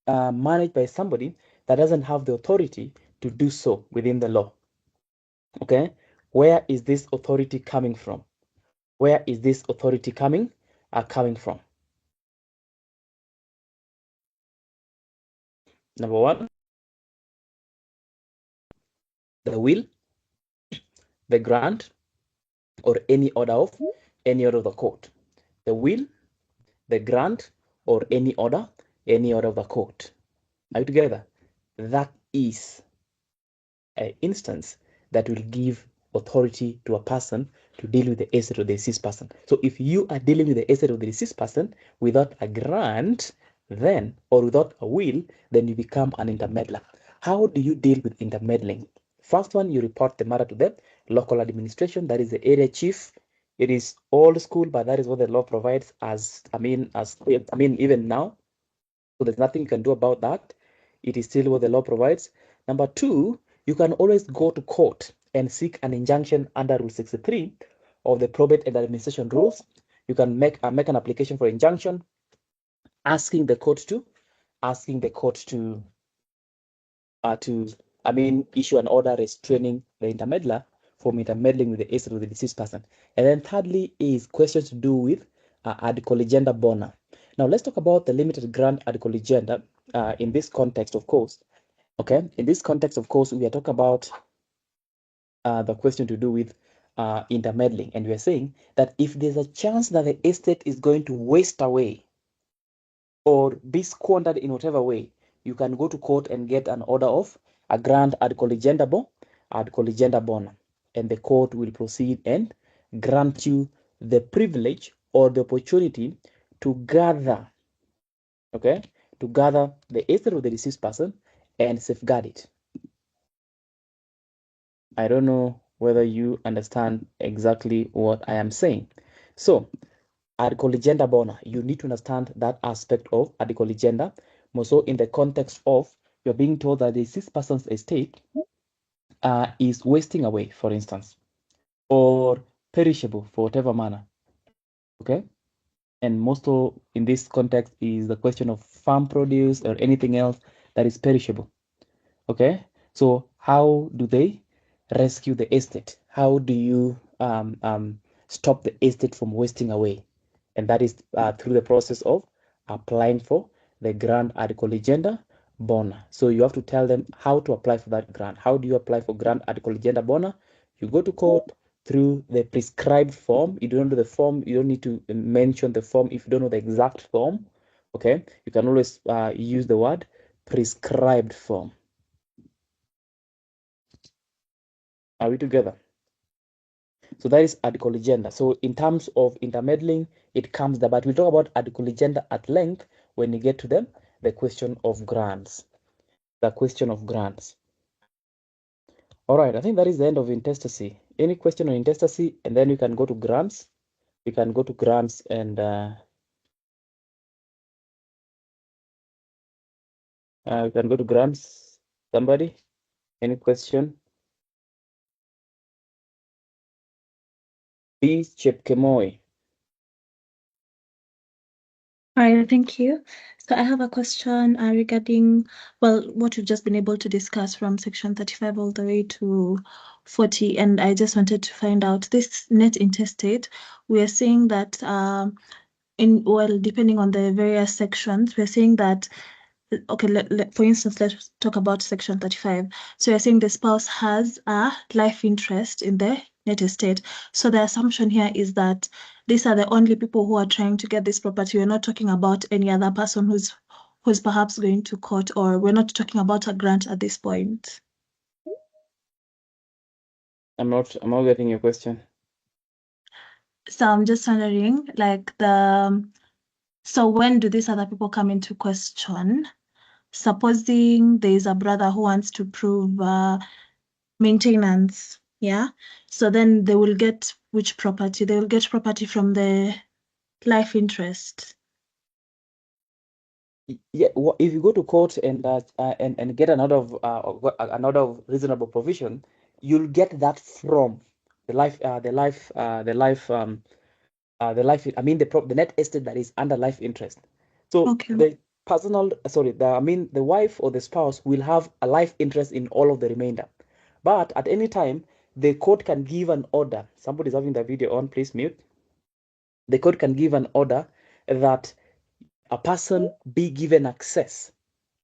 managed by somebody that doesn't have the authority to do so within the law. Okay, where is this authority coming from? Where is this authority coming from? Number one, the will, the grant, or any order of the court. The will, the grant, or any order of the court. Are you together? That is an instance that will give authority to a person to deal with the estate of the deceased person. So if you are dealing with the estate of the deceased person without a grant, then, or without a will, then you become an intermeddler. How do you deal with intermeddling? First one, you report the matter to the local administration, that is the area chief. It is old school, but that is what the law provides even now. So there's nothing you can do about that. It is still what the law provides. Number two, you can always go to court and seek an injunction under Rule 63 of the Probate Administration rules. You can make an application for injunction, asking the court to issue an order restraining the intermeddler from intermeddling with the estate of the deceased person. And then thirdly is questions to do with ad colligenda bona. Now let's talk about the limited grant ad colligenda in this context, of course. Okay, in this context, of course, we are talking about the question to do with intermeddling, and we are saying that if there's a chance that the estate is going to waste away or be squandered in whatever way, you can go to court and get an order of a grant ad colligenda bona, and the court will proceed and grant you the privilege or the opportunity to gather, okay, to gather the estate of the deceased person and safeguard it. I don't know whether you understand exactly what I am saying. So, ad colligenda bona, you need to understand that aspect of ad colligenda, more so in the context of you're being told that the deceased person's estate is wasting away, for instance, or perishable for whatever manner. Okay? And most of in this context is the question of farm produce or anything else that is perishable. Okay? So how do they rescue the estate? How do you stop the estate from wasting away? And that is through the process of applying for the grant ad colligenda bona. So you have to tell them how to apply for that grant. How do you apply for grant ad colligenda bona? You go to court through the prescribed form. You don't know the form. You don't need to mention the form if you don't know the exact form. Okay, you can always use the word prescribed form. Are we together? So that is ad colligenda. So in terms of intermeddling, it comes there, but we'll talk about ad colligenda at length when we get to the question of grants. The question of grants. All right, I think that is the end of intestacy. Any question on intestacy, and then we can go to grants. We can go to grants and we can go to grants. Somebody? Any question? Please, Chepkemoi. Hi, thank you. So I have a question regarding, well, what we've just been able to discuss from section 35 all the way to 40. And I just wanted to find out this net intestate. We are saying that depending on the various sections, we're saying that, okay, for instance, let's talk about section 35. So you're saying the spouse has a life interest in the net estate. So the assumption here is that these are the only people who are trying to get this property. We're not talking about any other person who's perhaps going to court, or we're not talking about a grant at this point. I'm not getting your question. So I'm just wondering, like so when do these other people come into question? Supposing there is a brother who wants to prove maintenance, yeah? So then they will get which property? They will get property from the life interest. Yeah, if you go to court and get another reasonable provision, you'll get that from the life. The net estate that is under life interest. So Okay. the the wife or the spouse will have a life interest in all of the remainder. But at any time, the court can give an order. Somebody's having the video on, please mute. The court can give an order that a person be given access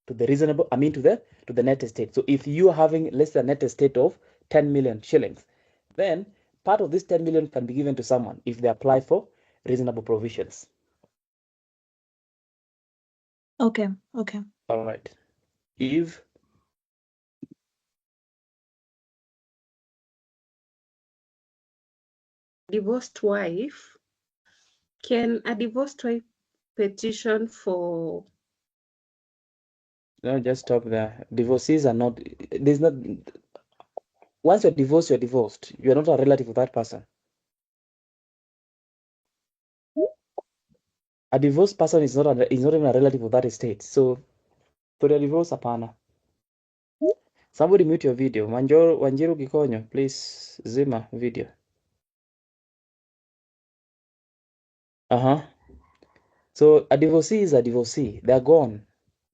to the to the net estate. So if you are having, let's say, a net estate of 10 million shillings, then part of this 10 million can be given to someone if they apply for reasonable provisions. Okay. All right. Eve? Divorced wife, can a divorced wife petition for? No, just stop there. Divorcees are not, there's not, once you're divorced, you're divorced. You're not a relative of that person. A divorced person is not even a relative of that estate. So for the divorce, apana. Somebody mute your video. Wanjiru Gikonyo, please zima video. So a divorcee is a divorcee. They're gone,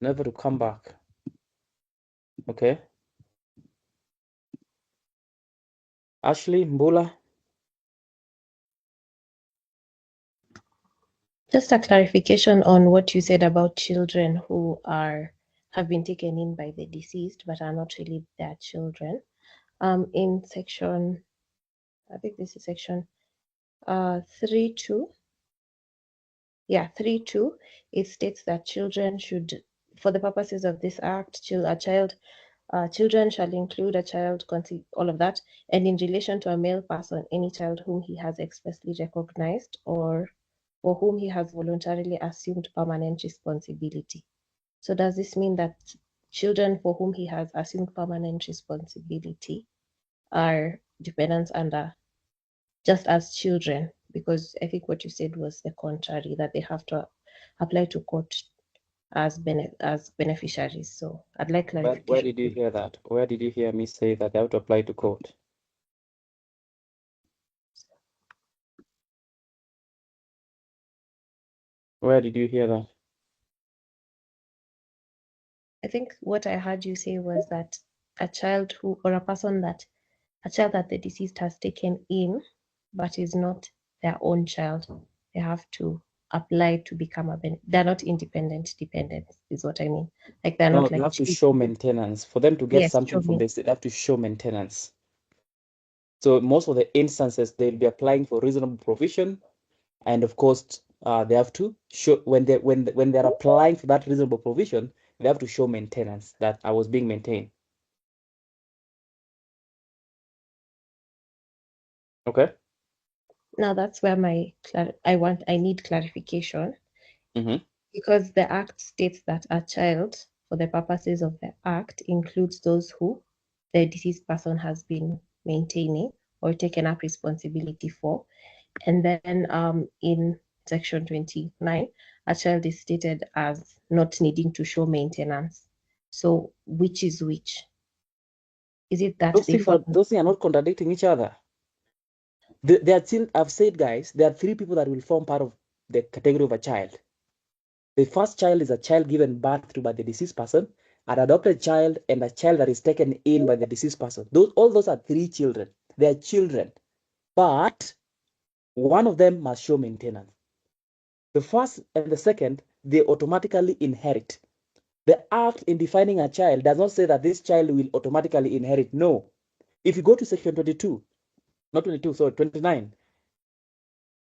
never to come back. Okay. Ashley, Mbula. Just a clarification on what you said about children who have been taken in by the deceased but are not really their children. In section, I think this is section 3.2. Yeah, 3.2. It states that children should, for the purposes of this act, children shall include a child, all of that, and in relation to a male person, any child whom he has expressly recognized or for whom he has voluntarily assumed permanent responsibility. So does this mean that children for whom he has assumed permanent responsibility are dependents under just as children? Because I think what you said was the contrary, that they have to apply to court as beneficiaries. So I'd like clarification. Where did you hear that? Where did you hear me say that they have to apply to court? Where did you hear that? I think what I heard you say was that a child that the deceased has taken in, but is not their own child, they have to apply to become they're not independent dependents, is what I mean. Like they're No, not they like have to show maintenance. For them to get Yes, something show from this, they have to show maintenance. So most of the instances, they'll be applying for reasonable provision, and of course, they have to show when they're applying for that reasonable provision, they have to show maintenance, that I was being maintained. Okay. Now that's where I need clarification. Because the act states that a child, for the purposes of the act, includes those who the deceased person has been maintaining or taken up responsibility for. And then in section 29, a child is stated as not needing to show maintenance. So which is which? Is it that Those things are not contradicting each other. There are still, I've said, guys, there are three people that will form part of the category of a child. The first child is a child given birth to by the deceased person, an adopted child, and a child that is taken in by the deceased person. All those are three children. They are children, but one of them must show maintenance. The first and the second, they automatically inherit. The act in defining a child does not say that this child will automatically inherit. No. If you go to section 22, not 22, sorry, 29,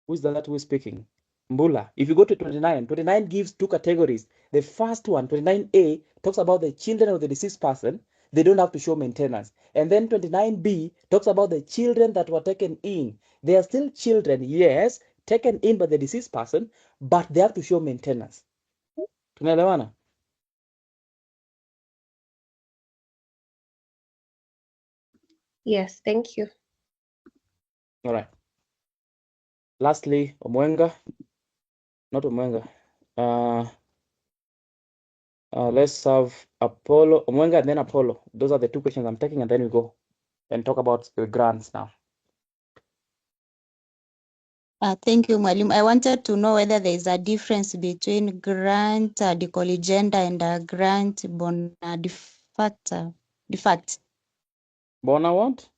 who's that who is speaking? Mbula. If you go to 29, 29 gives two categories. The first one, 29A, talks about the children of the deceased person. They don't have to show maintenance. And then 29B talks about the children that were taken in. They are still children, yes, taken in by the deceased person, but they have to show maintenance. Tunaelewana? Yes, thank you. All right. Lastly, Omwenga. Not Omwenga. Let's have Apollo, Omwenga, and then Apollo. Those are the two questions I'm taking, and then we go and talk about the grants now. Thank you, Mwalimu. I wanted to know whether there is a difference between grant decolligenda and grant bona defact. Bona what?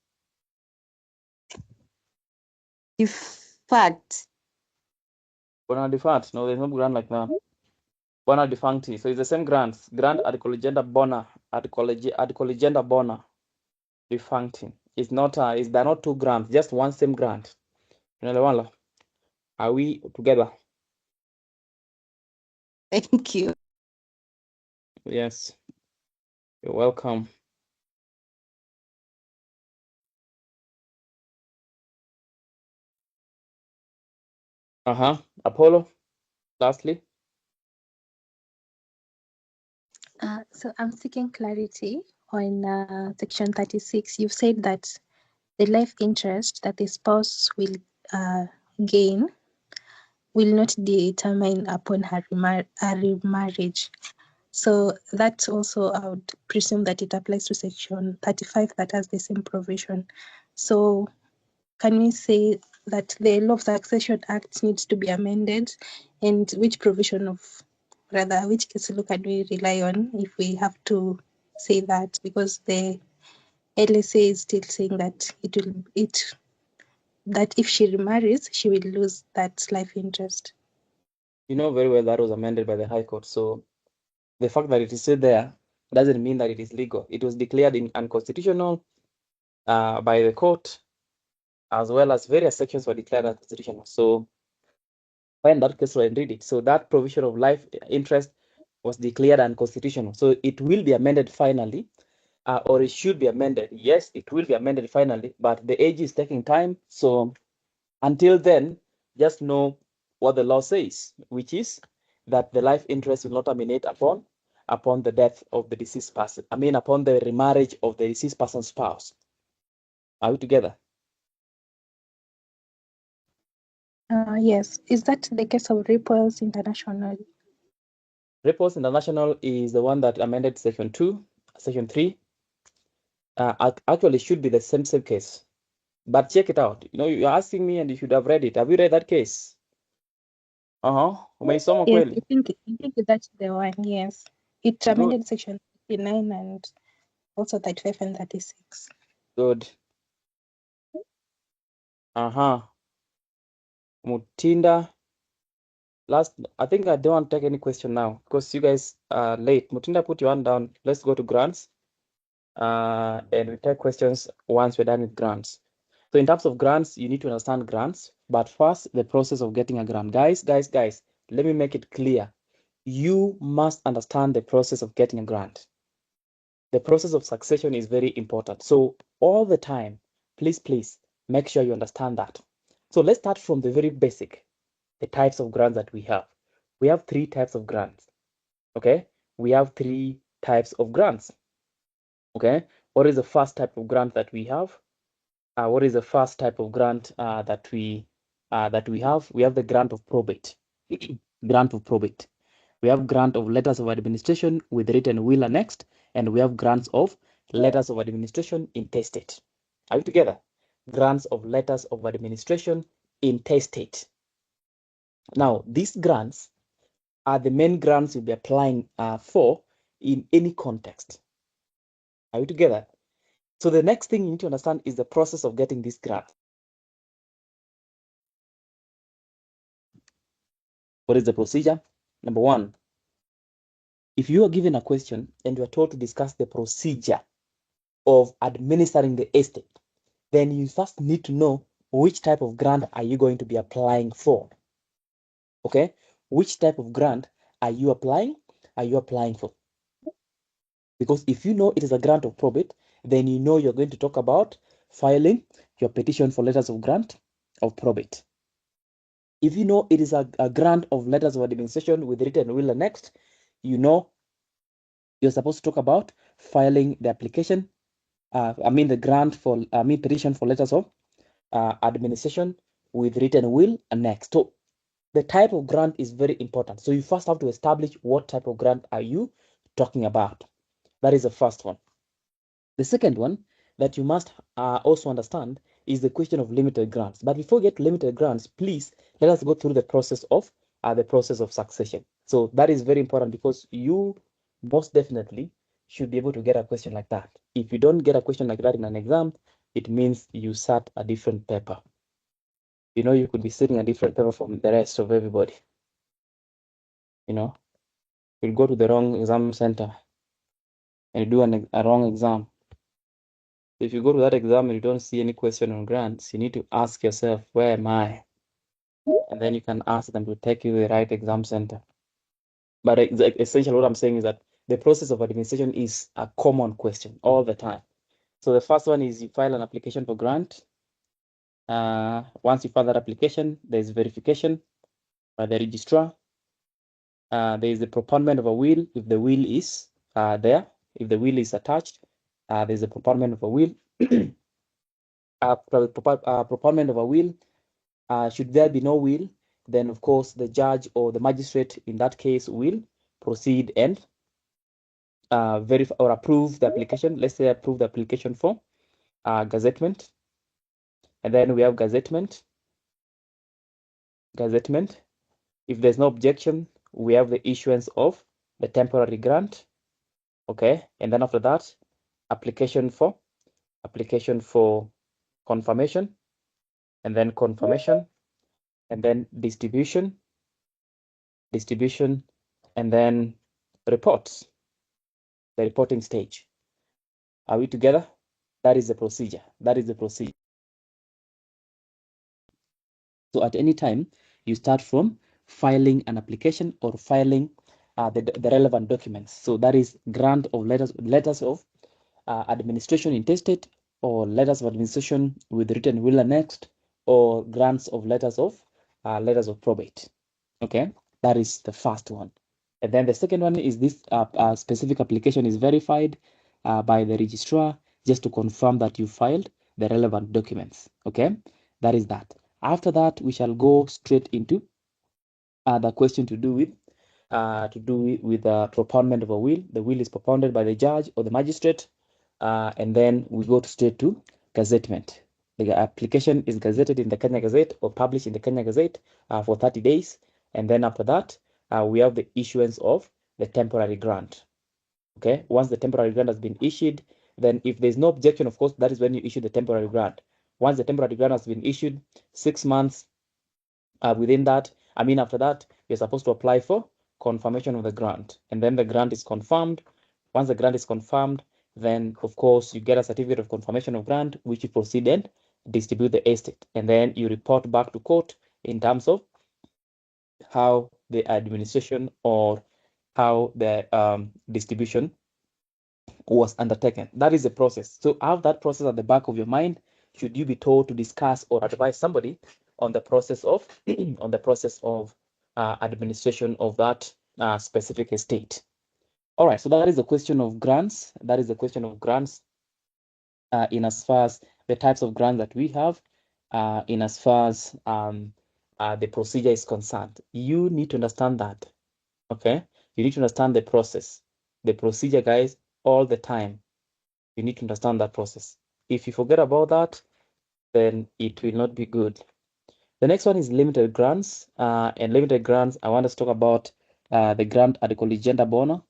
Defact. Bona defact. No, there's no grant like that. Bona defuncti. So it's the same grants. Grant adcolligenda bona. Adcolligenda bona. Defuncti. It's not. They're not two grants. Just one same grant. Are we together? Thank you. Yes. You're welcome. Apollo, lastly. So I'm seeking clarity on section 36. You've said that the life interest that the spouse will gain will not determine upon her remarriage. So that also, I would presume that it applies to section 35 that has the same provision. So can we say that the Law of Succession Act needs to be amended, and which provision of, rather, which case law can we rely on if we have to say that because the LSA is still saying that that if she remarries, she will lose that life interest. You know very well that was amended by the High Court. So the fact that it is still there doesn't mean that it is legal. It was declared unconstitutional by the court, as well as various sections were declared unconstitutional. So find that case law and read it. So that provision of life interest was declared unconstitutional. So it will be amended finally, or it should be amended. Yes, it will be amended finally, but the age is taking time. So until then, just know what the law says, which is that the life interest will not terminate upon the death of the deceased person. I mean, upon the remarriage of the deceased person's spouse. Are we together? Yes. Is that the case of Ripples International? Ripples International is the one that amended Section 2, Section 3. Actually, should be the same case. But check it out. You know, you're asking me and you should have read it. Have you read that case? Umeisoma Yes, kweli? I think that's the one. Yes. It Good. amended Section 39 and also 35 and 36. Good. Mutinda. Last, I think I don't want to take any question now because you guys are late. Mutinda, put your hand down. Let's go to grants. And we take questions once we're done with grants. So in terms of grants, you need to understand grants. But first, the process of getting a grant. Guys, let me make it clear. You must understand the process of getting a grant. The process of succession is very important. So all the time, please make sure you understand that. So let's start from the very basic, the types of grants that we have. We have 3 types of grants. Okay, we have 3 types of grants. Okay, what is the first type of grant that we have? What is the first type of grant that we have? We have the grant of probate. Grant of probate. We have grant of letters of administration with written will annexed, and we have grants of letters of administration intestate. Are you together? Grants of letters of administration intestate. Now, these grants are the main grants you'll be applying for in any context. Are you together? So the next thing you need to understand is the process of getting this grant. What is the procedure? Number 1, if you are given a question and you are told to discuss the procedure of administering the estate, then you first need to know which type of grant are you going to be applying for. Okay? Which type of grant are you applying for? Because if you know it is a grant of probate, then you know you're going to talk about filing your petition for letters of grant of probate. If you know it is a grant of letters of administration with written will annexed, you know you're supposed to talk about filing the application, petition for letters of administration with written will annexed. So the type of grant is very important. So you first have to establish what type of grant are you talking about. That is the first one. The second one that you must also understand is the question of limited grants. But before we get to limited grants, please let us go through the process of succession. So that is very important because you most definitely should be able to get a question like that. If you don't get a question like that in an exam, it means you sat a different paper. You know, you could be sitting a different paper from the rest of everybody. You know, you'll go to the wrong exam center and you do a wrong exam. If you go to that exam and you don't see any question on grants, you need to ask yourself, where am I? And then you can ask them to take you to the right exam center. But essentially what I'm saying is that the process of administration is a common question all the time. So the first one is you file an application for grant. Once you file that application, there's verification by the registrar. There is the propoundment of a will if the will is there. If the will is attached, there's a propoundment of a will. Propoundment of a will. Should there be no will, then of course the judge or the magistrate in that case will proceed and verify or approve the application. Let's say approve the application for gazettement. And then we have gazettement. If there's no objection, we have the issuance of the temporary grant. Okay, and then after that, application for confirmation, and then confirmation, and then distribution, and then reports, the reporting stage. Are we together? That is the procedure. So at any time, you start from filing an application or filing the relevant documents. So that is grant of letters of administration intestate, or letters of administration with written will annexed, or grants of letters of probate. Okay, that is the first one. And then the second one is this specific application is verified by the registrar just to confirm that you filed the relevant documents. Okay, that is that. After that, we shall go straight into the question to do with propoundment of a will. The will is propounded by the judge or the magistrate, and then we go straight to gazettement. The application is gazetted in the Kenya Gazette or published in the Kenya Gazette for 30 days, and then after that, we have the issuance of the temporary grant. Okay, once the temporary grant has been issued, then if there's no objection, of course, that is when you issue the temporary grant. Once the temporary grant has been issued, 6 months within that, after that, you're supposed to apply for confirmation of the grant, and then the grant is confirmed. Once the grant is confirmed, then of course you get a certificate of confirmation of grant, which you proceed and distribute the estate, and then you report back to court in terms of how the administration or how the distribution was undertaken. That is the process. So have that process at the back of your mind should you be told to discuss or advise somebody on the process of administration of that specific estate. All right, so that is the question of grants. In as far as the types of grants that we have, in as far as the procedure is concerned. You need to understand that. Okay, you need to understand the process, the procedure, guys, all the time. You need to understand that process. If you forget about that, then it will not be good. The next one is limited grants. And limited grants, I want us to talk about the grant article legenda bona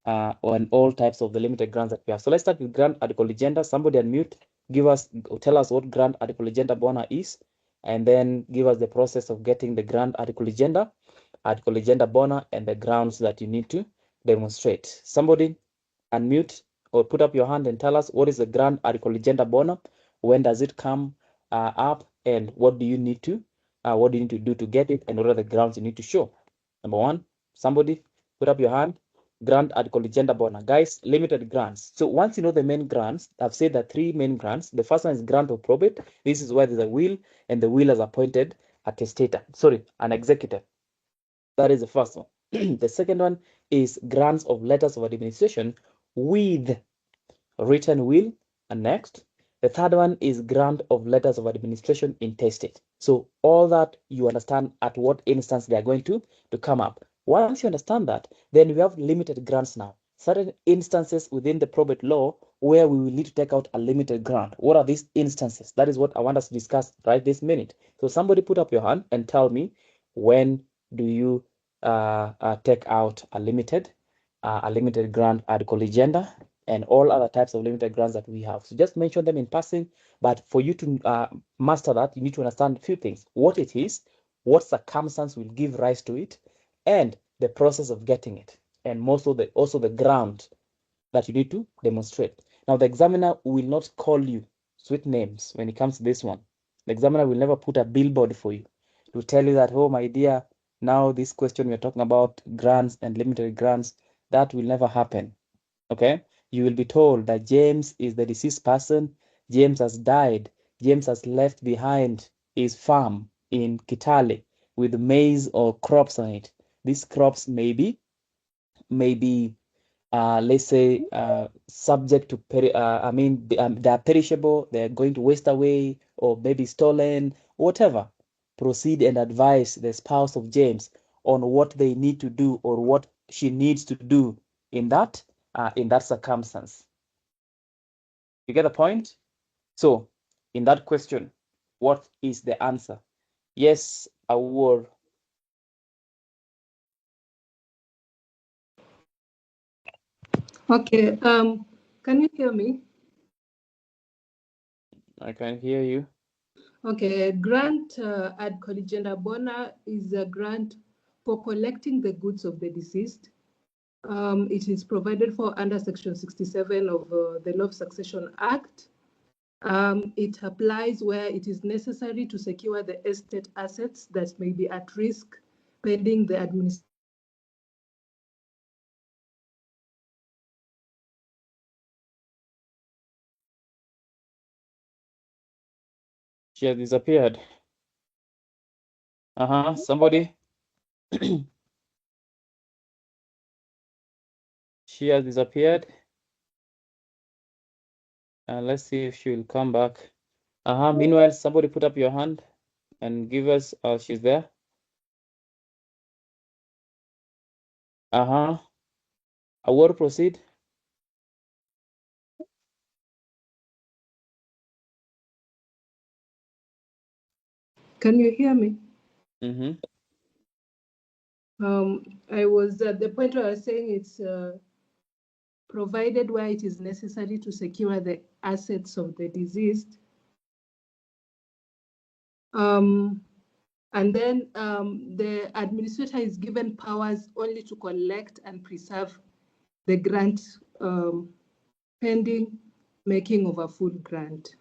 on all types of the limited grants that we have. So let's start with grant article legenda. Somebody unmute, tell us what grant article legenda bona is, and then give us the process of getting the grant article legenda bona, and the grounds that you need to demonstrate. Somebody unmute or put up your hand and tell us what is the grant article legenda bona, when does it come up, and what do you need to do to get it, and what are the grounds you need to show. Number one, somebody put up your hand. Grant article legenda bona. Guys, limited grants. So once you know the main grants, I've said that 3 main grants. The first one is grant of probate. This is where there's a will, and the will has appointed an executor. That is the first one. The second one is grants of letters of administration with written will annexed. The third one is grant of letters of administration intestate. So all that you understand at what instance they are going to come up. Once you understand that, then we have limited grants now. Certain instances within the probate law where we will need to take out a limited grant. What are these instances? That is what I want us to discuss right this minute. So somebody put up your hand and tell me, when do you take out a limited grant article legenda and all other types of limited grants that we have? So just mention them in passing, but for you to master that, you need to understand a few things: what it is, what circumstance will give rise to it, and the process of getting it, and also the ground that you need to demonstrate. Now, the examiner will not call you sweet names when it comes to this one. The examiner will never put a billboard for you to tell you that, oh, my dear, now this question we're talking about grants and limited grants, that will never happen. Okay, you will be told that James is the deceased person. James has died. James has left behind his farm in Kitale with maize or crops on it. These crops may be let's say subject to they are perishable, they're going to waste away, or maybe stolen, whatever. Proceed and advise the spouse of James on what they need to do or what she needs to do in that circumstance. You get the point? So in that question, what is the answer? Yes, Awor. Okay. Can you hear me? I can hear you. Okay. Grant ad colligenda bona is a grant for collecting the goods of the deceased. It is provided for under Section 67 of the Law of Succession Act. It applies where it is necessary to secure the estate assets that may be at risk pending the administration. She has disappeared. Somebody. She has disappeared. Let's see if she will come back. Meanwhile, somebody put up your hand and give us, she's there. I will proceed. Can you hear me? Mm-hmm. I was at the point where I was saying it's provided where it is necessary to secure the assets of the deceased. And then the administrator is given powers only to collect and preserve the grant pending making of a full grant.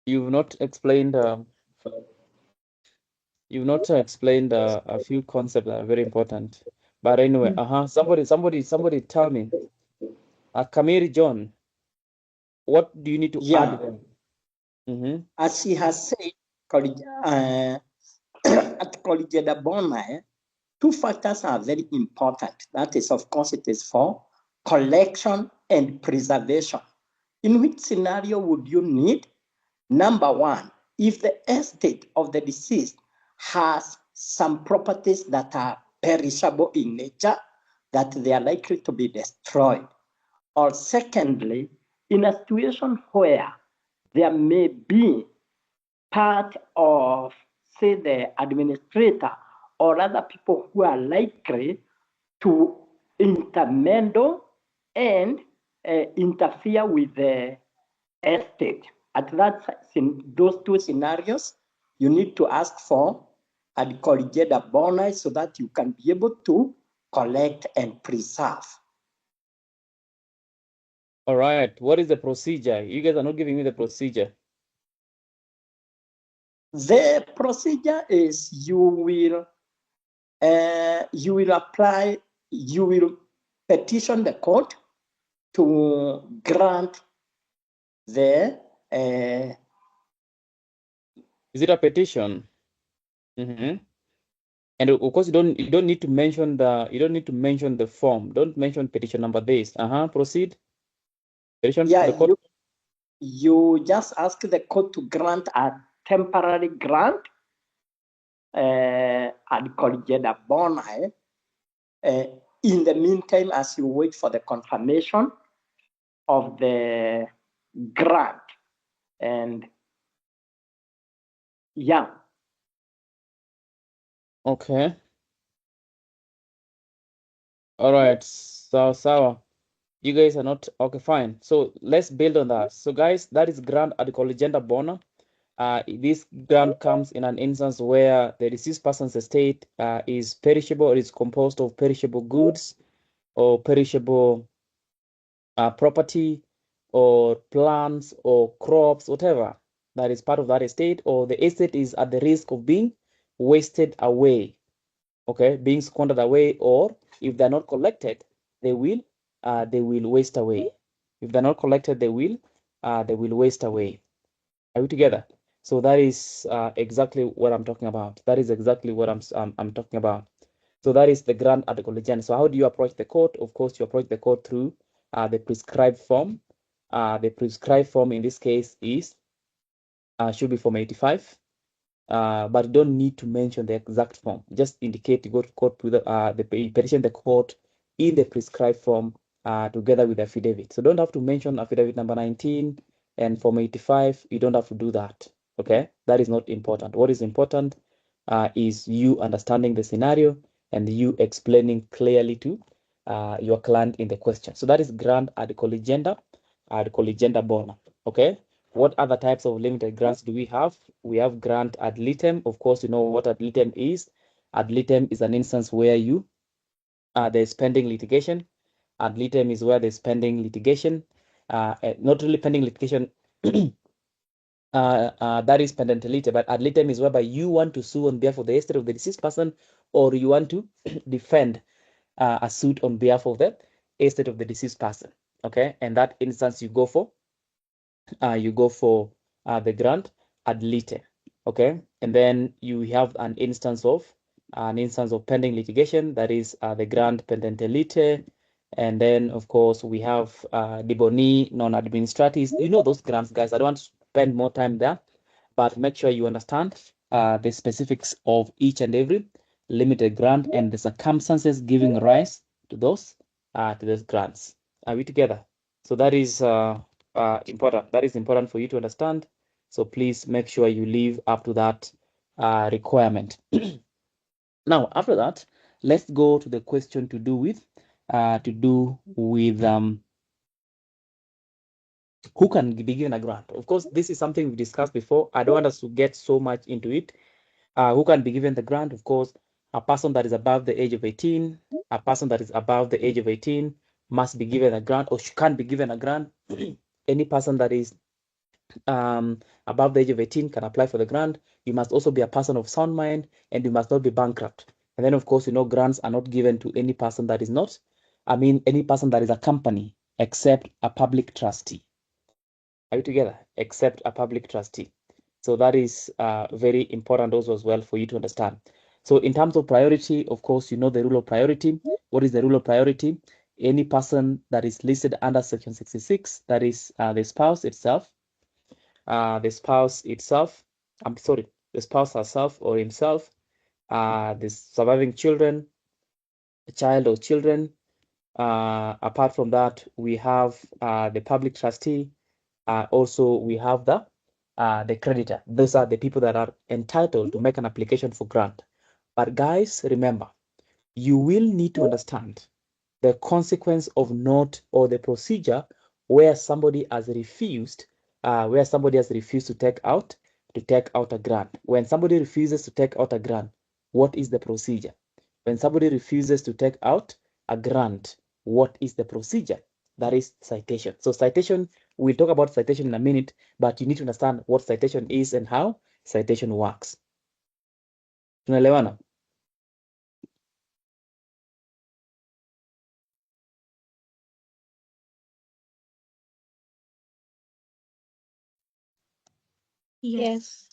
You've not explained. You've not explained a few concepts that are very important. But anyway, somebody tell me. Kamiri John, what do you need to add then? Mm-hmm. As he has said, at Collegiate Bona, two factors are very important. That is, of course, it is for collection and preservation. In which scenario would you need? Number one, if the estate of the deceased has some properties that are perishable in nature, that they are likely to be destroyed. Or secondly, in a situation where there may be part of, say, the administrator or other people who are likely to intermeddle and interfere with the estate. At those two scenarios, you need to ask for a collegiate bona so that you can be able to collect and preserve. All right. What is the procedure? You guys are not giving me the procedure. The procedure is you will apply, you will petition the court to grant the. Is it a petition? Mm-hmm. And of course, you don't need to mention the form. Don't mention petition number this. Proceed. Petition to the court. You just ask the court to grant a temporary grant ad collegiate bona. In the meantime, as you wait for the confirmation of the grant, and yeah. Okay. All right. So you guys are not okay. Fine. So let's build on that. So guys, that is grant ad collegiate bona. This grant comes in an instance where the deceased person's estate is perishable or is composed of perishable goods or perishable property or plants or crops, whatever that is part of that estate, or the estate is at the risk of being wasted away, okay, being squandered away, or if they're not collected, they will waste away. If they're not collected, they will waste away. Are we together? So that is exactly what I'm talking about. That is exactly what I'm talking about. So that is the grant ad collegiate. So how do you approach the court? Of course, you approach the court through the prescribed form. The prescribed form in this case is should be Form 85, but you don't need to mention the exact form. Just indicate you go to court with the petition the court in the prescribed form together with the affidavit. So don't have to mention affidavit number 19 and Form 85. You don't have to do that. Okay, that is not important. What is important is you understanding the scenario and you explaining clearly to your client in the question. So that is grant ad colligenda bona. Okay. What other types of limited grants do we have? We have grant ad litem. Of course, you know what ad litem is. Ad litem is an instance where there's pending litigation. Ad litem is where there's pending litigation. Not really pending litigation. That is pendente lite, but ad litem is whereby you want to sue on behalf of the estate of the deceased person, or you want to defend a suit on behalf of the estate of the deceased person. Okay, and that instance you go for the grant ad litem. Okay, and then you have an instance of pending litigation, that is the grant pendente lite. And then of course we have the boni non-administratis. You know those grants, guys. I don't want to spend more time there, but make sure you understand the specifics of each and every limited grant and the circumstances giving rise to those grants. Are we together? So that is important. That is important for you to understand. So please make sure you live up to that requirement. Now, after that, let's go to the question to do with who can be given a grant. Of course, this is something we've discussed before. I don't want us to get so much into it. Who can be given the grant? Of course, a person that is above the age of 18, a person that is above the age of 18 must be given a grant, or can be given a grant. Any person that is above the age of 18 can apply for the grant. You must also be a person of sound mind, and you must not be bankrupt. And then, of course, you know, grants are not given to any person that is not, any person that is a company, except a public trustee. Are you together? Except a public trustee. So that is very important also as well for you to understand. So in terms of priority, of course, you know the rule of priority. What is the rule of priority? Any person that is listed under Section 66, that is the spouse itself, the spouse herself or himself, the surviving children, a child or children. Apart from that, we have the public trustee. Also, we have the creditor. Those are the people that are entitled to make an application for grant. But guys, remember, you will need to understand the consequence of not, or the procedure where somebody has refused to take out a grant. When somebody refuses to take out a grant, what is the procedure? When somebody refuses to take out a grant, what is the procedure? That is citation. So citation, we'll talk about citation in a minute, but you need to understand what citation is and how citation works. Tunaelewana? Yes.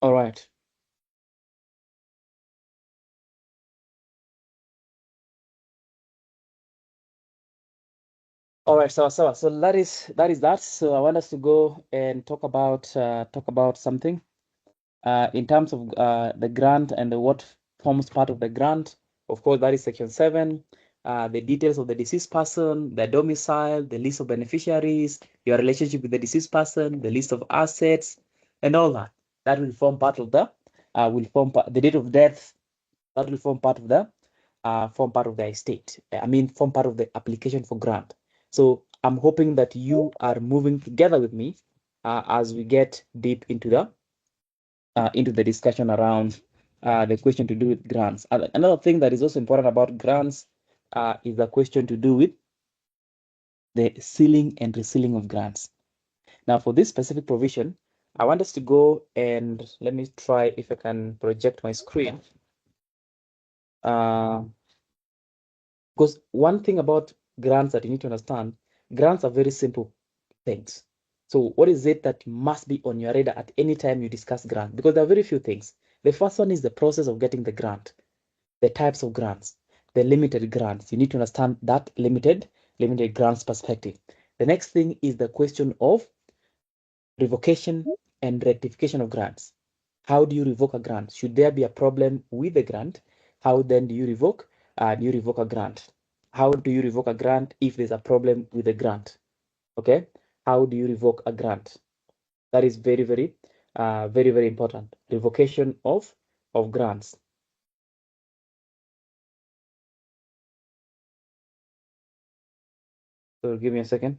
All right. All right, so that is that. So I want us to go and talk about something in terms of the grant and what forms part of the grant. Of course, that is Section 7. The details of the deceased person, the domicile, the list of beneficiaries, your relationship with the deceased person, the list of assets, and all that. That will form part of the the date of death. That will form part of the estate. Form part of the application for grant. So I'm hoping that you are moving together with me as we get deep into the discussion around the question to do with grants. Another thing that is also important about grants is the question to do with the sealing and resealing of grants. Now, for this specific provision, I want us to go and let me try if I can project my screen. Because one thing about grants that you need to understand, grants are very simple things. So what is it that must be on your radar at any time you discuss grant? Because there are very few things. The first one is the process of getting the grant, the types of grants, the limited grants. You need to understand that limited grants perspective. The next thing is the question of revocation and rectification of grants. How do you revoke a grant? Should there be a problem with the grant? How then do you revoke? A grant? How do you revoke a grant if there's a problem with the grant? Okay, how do you revoke a grant? That is very, very important. Revocation of of grants. So give me a second.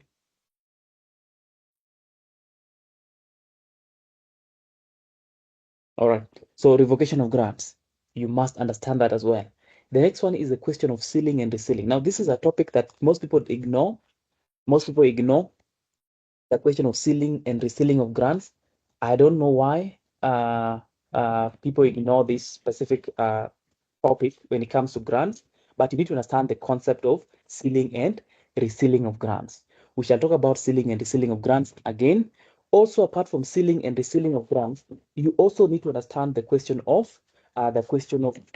All right. So revocation of grants. You must understand that as well. The next one is the question of sealing and resealing. Now, this is a topic that most people ignore. Most people ignore the question of sealing and resealing of grants. I don't know why people ignore this specific topic when it comes to grants, but you need to understand the concept of sealing and resealing of grants. We shall talk about sealing and resealing of grants again. Also, apart from sealing and resealing of grants, you also need to understand the question of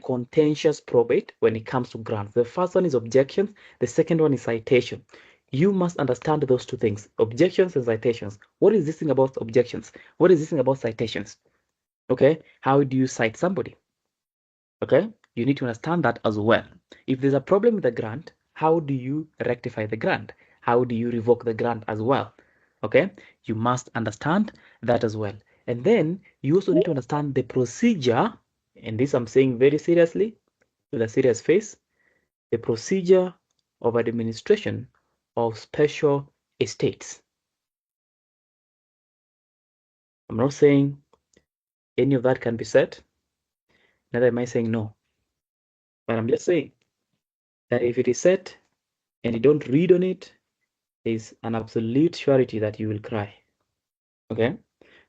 contentious probate when it comes to grants. The first one is objections. The second one is citation. You must understand those two things, objections and citations. What is this thing about objections? What is this thing about citations? Okay, how do you cite somebody? Okay, you need to understand that as well. If there's a problem with the grant, how do you rectify the grant? How do you revoke the grant as well? Okay, you must understand that as well. And then you also need to understand the procedure, and this I'm saying very seriously, with a serious face, the procedure of administration of special estates. I'm not saying any of that can be said, neither am I saying no. But I'm just saying that if it is said and you don't read on it, there's an absolute surety that you will cry. Okay?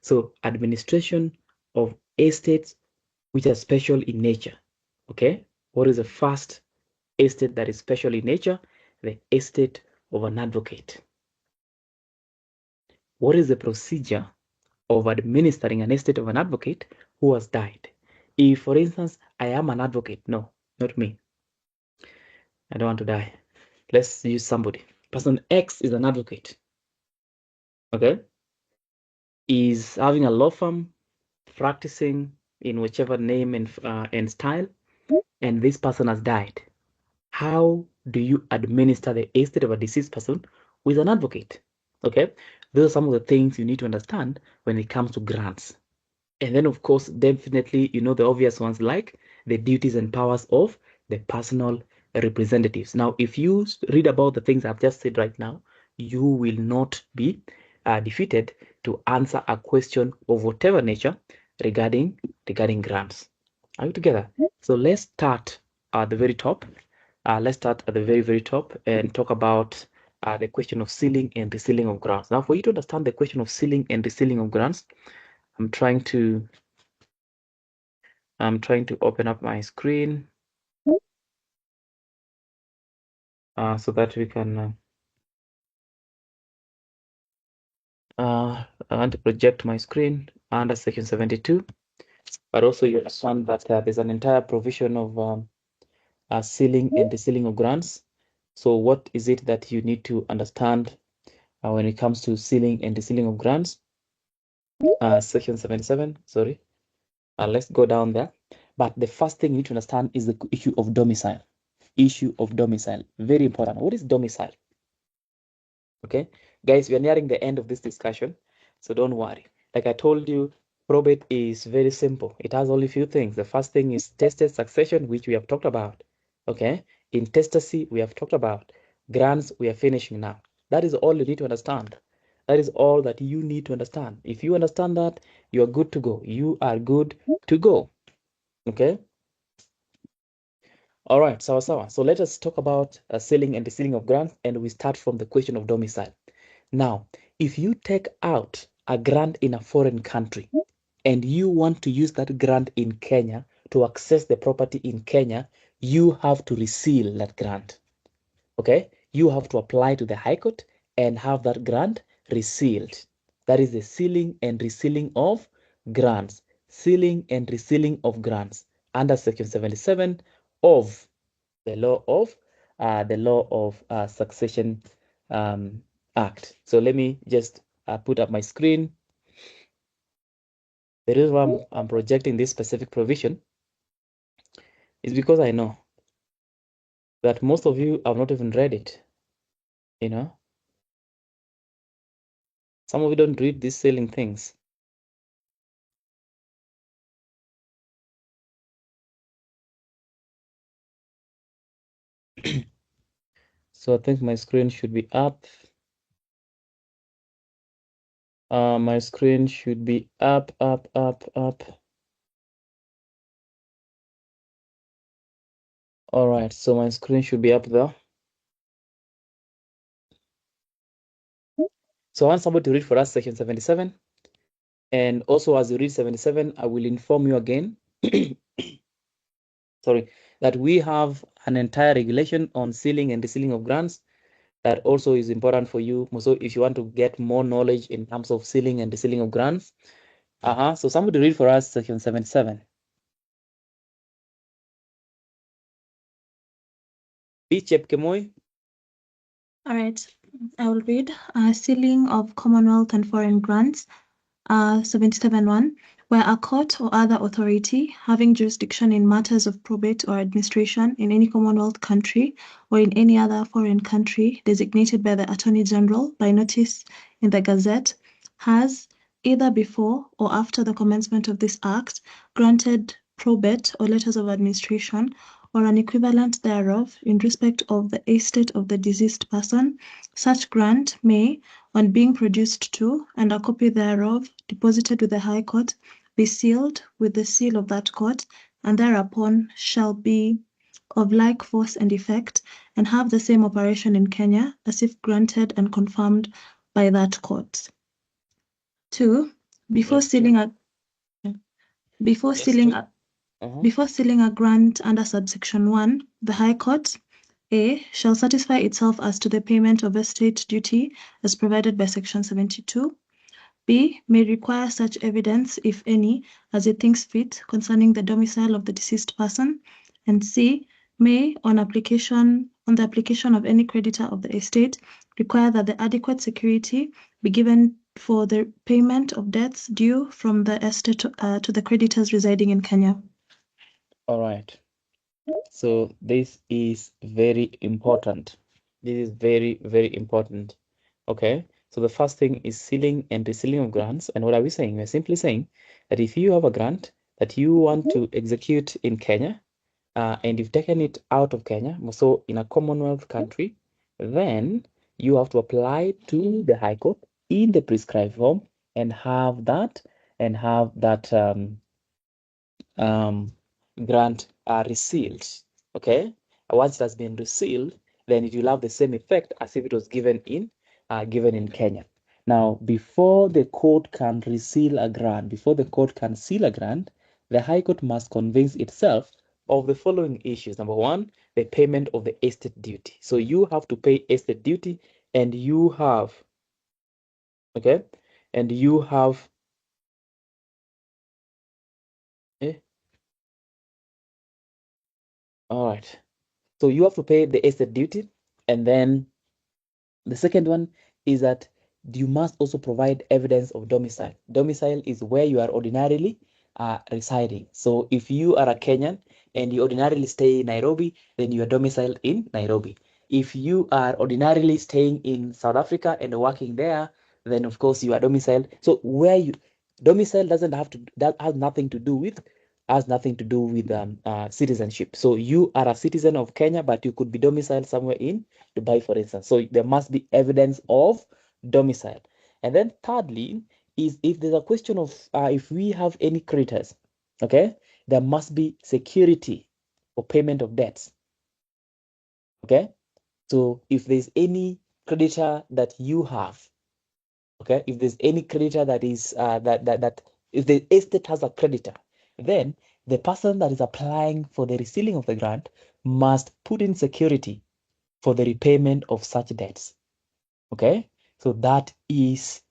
So administration of estates which are special in nature. Okay? What is the first estate that is special in nature? The estate of an advocate. What is the procedure of administering an estate of an advocate who has died? If, for instance, I am an advocate, no, not me. I don't want to die. Let's use somebody. Person X is an advocate. Okay? Is having a law firm, practicing in whichever name and style, and this person has died. How do you administer the estate of a deceased person with an advocate? Okay? Those are some of the things you need to understand when it comes to grants. And then, of course, definitely, you know, the obvious ones like the duties and powers of the personal representatives. Now, if you read about the things I've just said right now, you will not be defeated to answer a question of whatever nature regarding grants. Are you together? So let's start at the very top. Let's start at the very, very top and talk about the question of sealing and resealing of grants. Now, for you to understand the question of sealing and resealing of grants, I'm trying to open up my screen so that we can I want to project my screen under section 72, but also you understand that there's an entire provision of sealing and resealing of grants. So what is it that you need to understand when it comes to sealing and resealing of grants? Section 77, sorry. Let's go down there. But the first thing you need to understand is the issue of domicile. Issue of domicile. Very important. What is domicile? Okay, guys, we are nearing the end of this discussion, so don't worry. Like I told you, probate is very simple. It has only a few things. The first thing is tested succession, which we have talked about. Okay, intestacy, we have talked about. Grants, we are finishing now. That is all you need to understand. That is all that you need to understand. If you understand that, you are good to go. You are good to go. Okay. All right, sawa. So let us talk about selling and reselling of grants, and we start from the question of domicile. Now, if you take out a grant in a foreign country and you want to use that grant in Kenya to access the property in Kenya, you have to reseal that grant. Okay? You have to apply to the High Court and have that grant resealed. That is the sealing and resealing of grants. Sealing and resealing of grants under Section 77 of the law of Succession Act. So let me just put up my screen. The reason why I'm projecting this specific provision is because I know that most of you have not even read it. You know, some of you don't read these selling things. So I think my screen should be up. My screen should be up. All right, so my screen should be up there. So I want somebody to read for us section 77. And also as you read 77, I will inform you again, sorry, that we have an entire regulation on sealing and resealing of grants that also is important for you. So if you want to get more knowledge in terms of sealing and resealing of grants, so somebody read for us section 77. Chep Kemoy. All right, I will read. Sealing of Commonwealth and foreign grants. 77.1, where a court or other authority having jurisdiction in matters of probate or administration in any Commonwealth country or in any other foreign country designated by the Attorney General by notice in the Gazette has, either before or after the commencement of this Act, granted probate or letters of administration or an equivalent thereof in respect of the estate of the deceased person. Such grant may, on being produced to, and a copy thereof deposited with the High Court, be sealed with the seal of that court, and thereupon shall be of like force and effect, and have the same operation in Kenya, as if granted and confirmed by that court. 2. Before sealing a grant under subsection 1, the High Court A shall satisfy itself as to the payment of estate duty as provided by section 72. B may require such evidence, if any, as it thinks fit concerning the domicile of the deceased person. And C may, on the application of any creditor of the estate, require that the adequate security be given for the payment of debts due from the estate to the creditors residing in Kenya. All right. So this is very important. This is very, very important. Okay. So the first thing is sealing and resealing of grants. And what are we saying? We're simply saying that if you have a grant that you want to execute in Kenya, and you've taken it out of Kenya, so in a Commonwealth country, then you have to apply to the High Court in the prescribed form and have that grant resealed. Okay, once it has been resealed, then it will have the same effect as if it was given in Kenya. Now, before the court can reseal a grant, before the court can seal a grant, the High Court must convince itself of the following issues. Number one, the payment of the estate duty. So you have to pay estate duty, and you have, okay, and you have, all right. So you have to pay the estate duty, and then the second one is that you must also provide evidence of domicile. Domicile is where you are ordinarily residing. So if you are a Kenyan and you ordinarily stay in Nairobi, then you are domiciled in Nairobi. If you are ordinarily staying in South Africa and working there, then of course you are domiciled. So where you domicile that has nothing to do with citizenship. So you are a citizen of Kenya, but you could be domiciled somewhere in Dubai, for instance. So there must be evidence of domicile. And then thirdly is if there's a question of if we have any creditors, okay, there must be security for payment of debts. Okay, so if there's any creditor that you have, okay, if there's any creditor that is if the estate has a creditor, then the person that is applying for the resealing of the grant must put in security for the repayment of such debts. Okay, so that is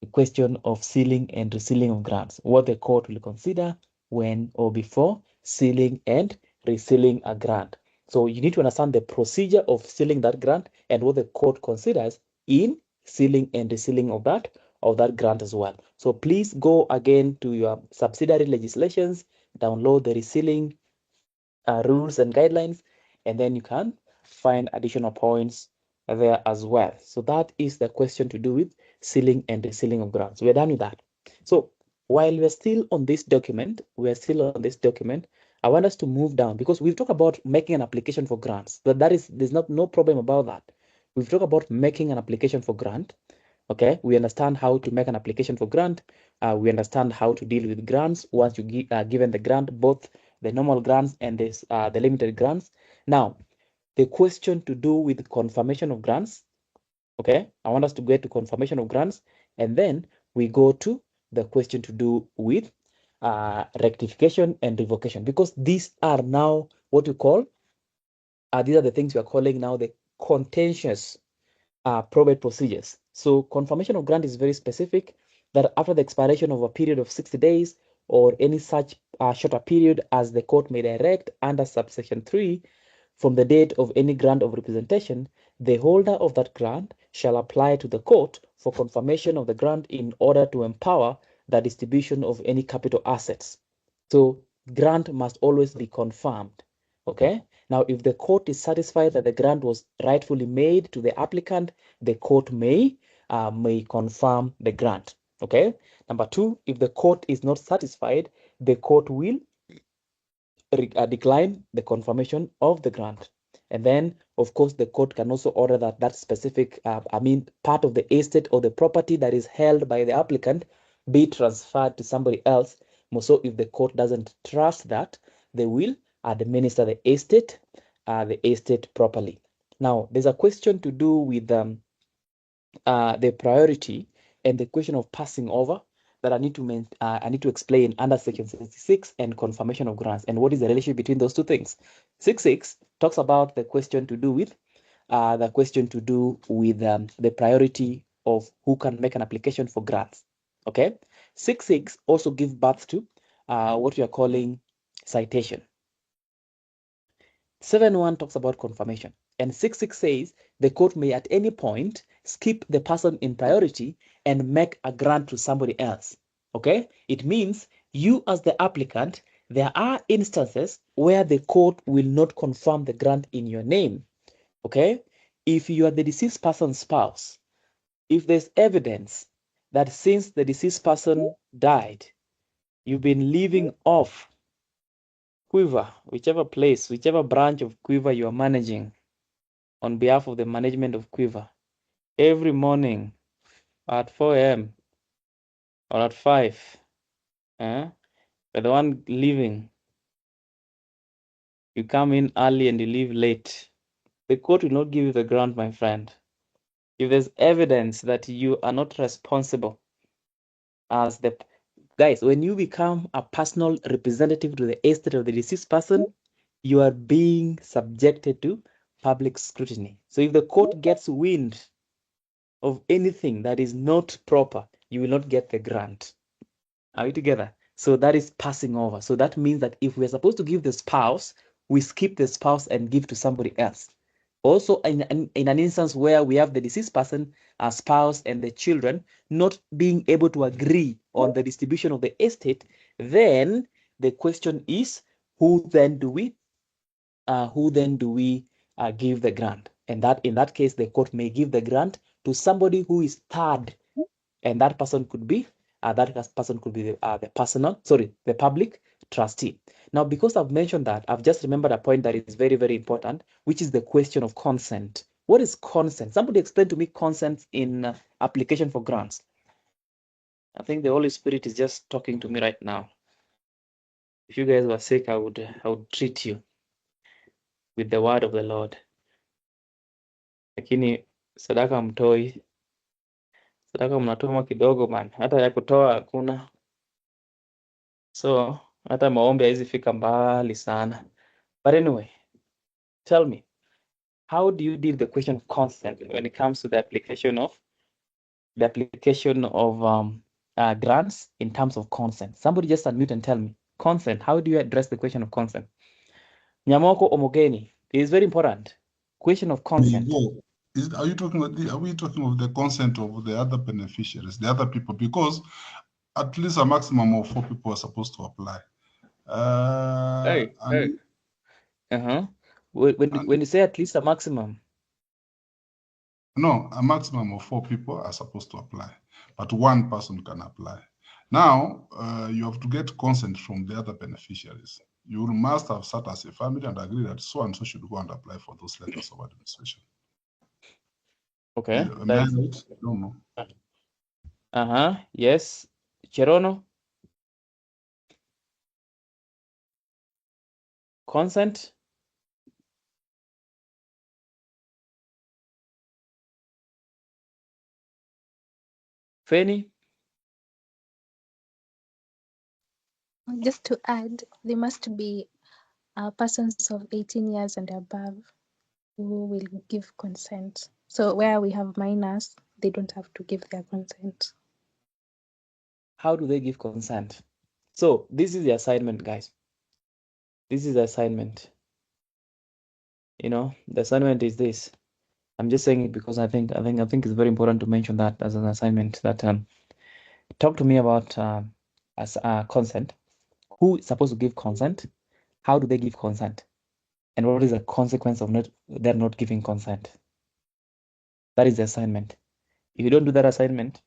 the question of sealing and resealing of grants, what the court will consider when or before sealing and resealing a grant. So you need to understand the procedure of sealing that grant and what the court considers in sealing and resealing of that grant as well. So please go again to your subsidiary legislations, download the resealing rules and guidelines, and then you can find additional points there as well. So that is the question to do with sealing and resealing of grants. We're done with that. So while we're still on this document, I want us to move down because we've talked about making an application for grants, but there's no problem about that. We've talked about making an application for grant. Okay, we understand how to make an application for grant. We understand how to deal with grants once you given the grant, both the normal grants and the limited grants. Now, the question to do with confirmation of grants. Okay, I want us to get to confirmation of grants, and then we go to the question to do with rectification and revocation, because these are now what we call, these are the things we are calling now the contentious probate procedures. So confirmation of grant is very specific, that after the expiration of a period of 60 days or any such shorter period as the court may direct under subsection 3, from the date of any grant of representation, the holder of that grant shall apply to the court for confirmation of the grant in order to empower the distribution of any capital assets. So grant must always be confirmed. Okay. Now, if the court is satisfied that the grant was rightfully made to the applicant, the court may confirm the grant. Okay. Number 2, if the court is not satisfied, the court will decline the confirmation of the grant. And then, of course, the court can also order that that specific, part of the estate or the property that is held by the applicant be transferred to somebody else. So if the court doesn't trust that, they will administer the estate properly. Now, there's a question to do with the priority and the question of passing over that I need to explain under section 66 and confirmation of grants, and what is the relationship between those two things. 66 talks about the question to do with the priority of who can make an application for grants. Okay, 66 also give birth to what we are calling citation. 7.1 talks about confirmation, and 66 says the court may at any point skip the person in priority and make a grant to somebody else. Okay, it means you as the applicant, there are instances where the court will not confirm the grant in your name. Okay, if you are the deceased person's spouse, if there's evidence that since the deceased person died, you've been living off Quiver, whichever branch of Quiver you are managing on behalf of the management of Quiver, every morning at 4 a.m. or at 5, but the one leaving, you come in early and you leave late, the court will not give you the grant, my friend. If there's evidence that you are not responsible as the guys, when you become a personal representative to the estate of the deceased person, you are being subjected to public scrutiny. So if the court gets wind of anything that is not proper, you will not get the grant. Are we together? So that is passing over. So that means that if we're supposed to give the spouse, we skip the spouse and give to somebody else. Also, in an instance where we have the deceased person, a spouse, and the children not being able to agree on the distribution of the estate, then the question is, who then do we give the grant? And that in that case, the court may give the grant to somebody who is third, and that person could be the public trustee. Now, because I've mentioned that, I've just remembered a point that is very, very important, which is the question of consent. What is consent? Somebody explain to me consent in application for grants. I think the Holy Spirit is just talking to me right now. If you guys were sick, I would treat you with the word of the Lord. Lakini sadaka mtoi, sadaka mnatoma kidogo man, hata ya kutoa hakuna. So hata maombi haizi fika mbali sana. But anyway, tell me, how do you deal with the question of consent when it comes to the application of grants in terms of consent? Somebody just unmute and tell me, consent, how do you address the question of consent? Nyamoko Omogeni, it is very important. Question of consent. Are we talking of the consent of the other beneficiaries, the other people? Because at least a maximum of 4 people are supposed to apply. When you say at least a maximum? No, a maximum of 4 people are supposed to apply, but 1 person can apply. Now, you have to get consent from the other beneficiaries. you must have sat as a family and agreed that so and so should go and apply for those letters of administration. Okay. Am I right? I don't know. Yes. Cherono. Consent. Fanny. Just to add, they must be persons of 18 years and above who will give consent. So where we have minors, they don't have to give their consent. How do they give consent? So this is the assignment, guys. This is the assignment. You know, the assignment is this. I'm just saying it because I think it's very important to mention that as an assignment. That talk to me about consent. Who is supposed to give consent? How do they give consent? And what is the consequence of they're not giving consent? That is the assignment. If you don't do that assignment,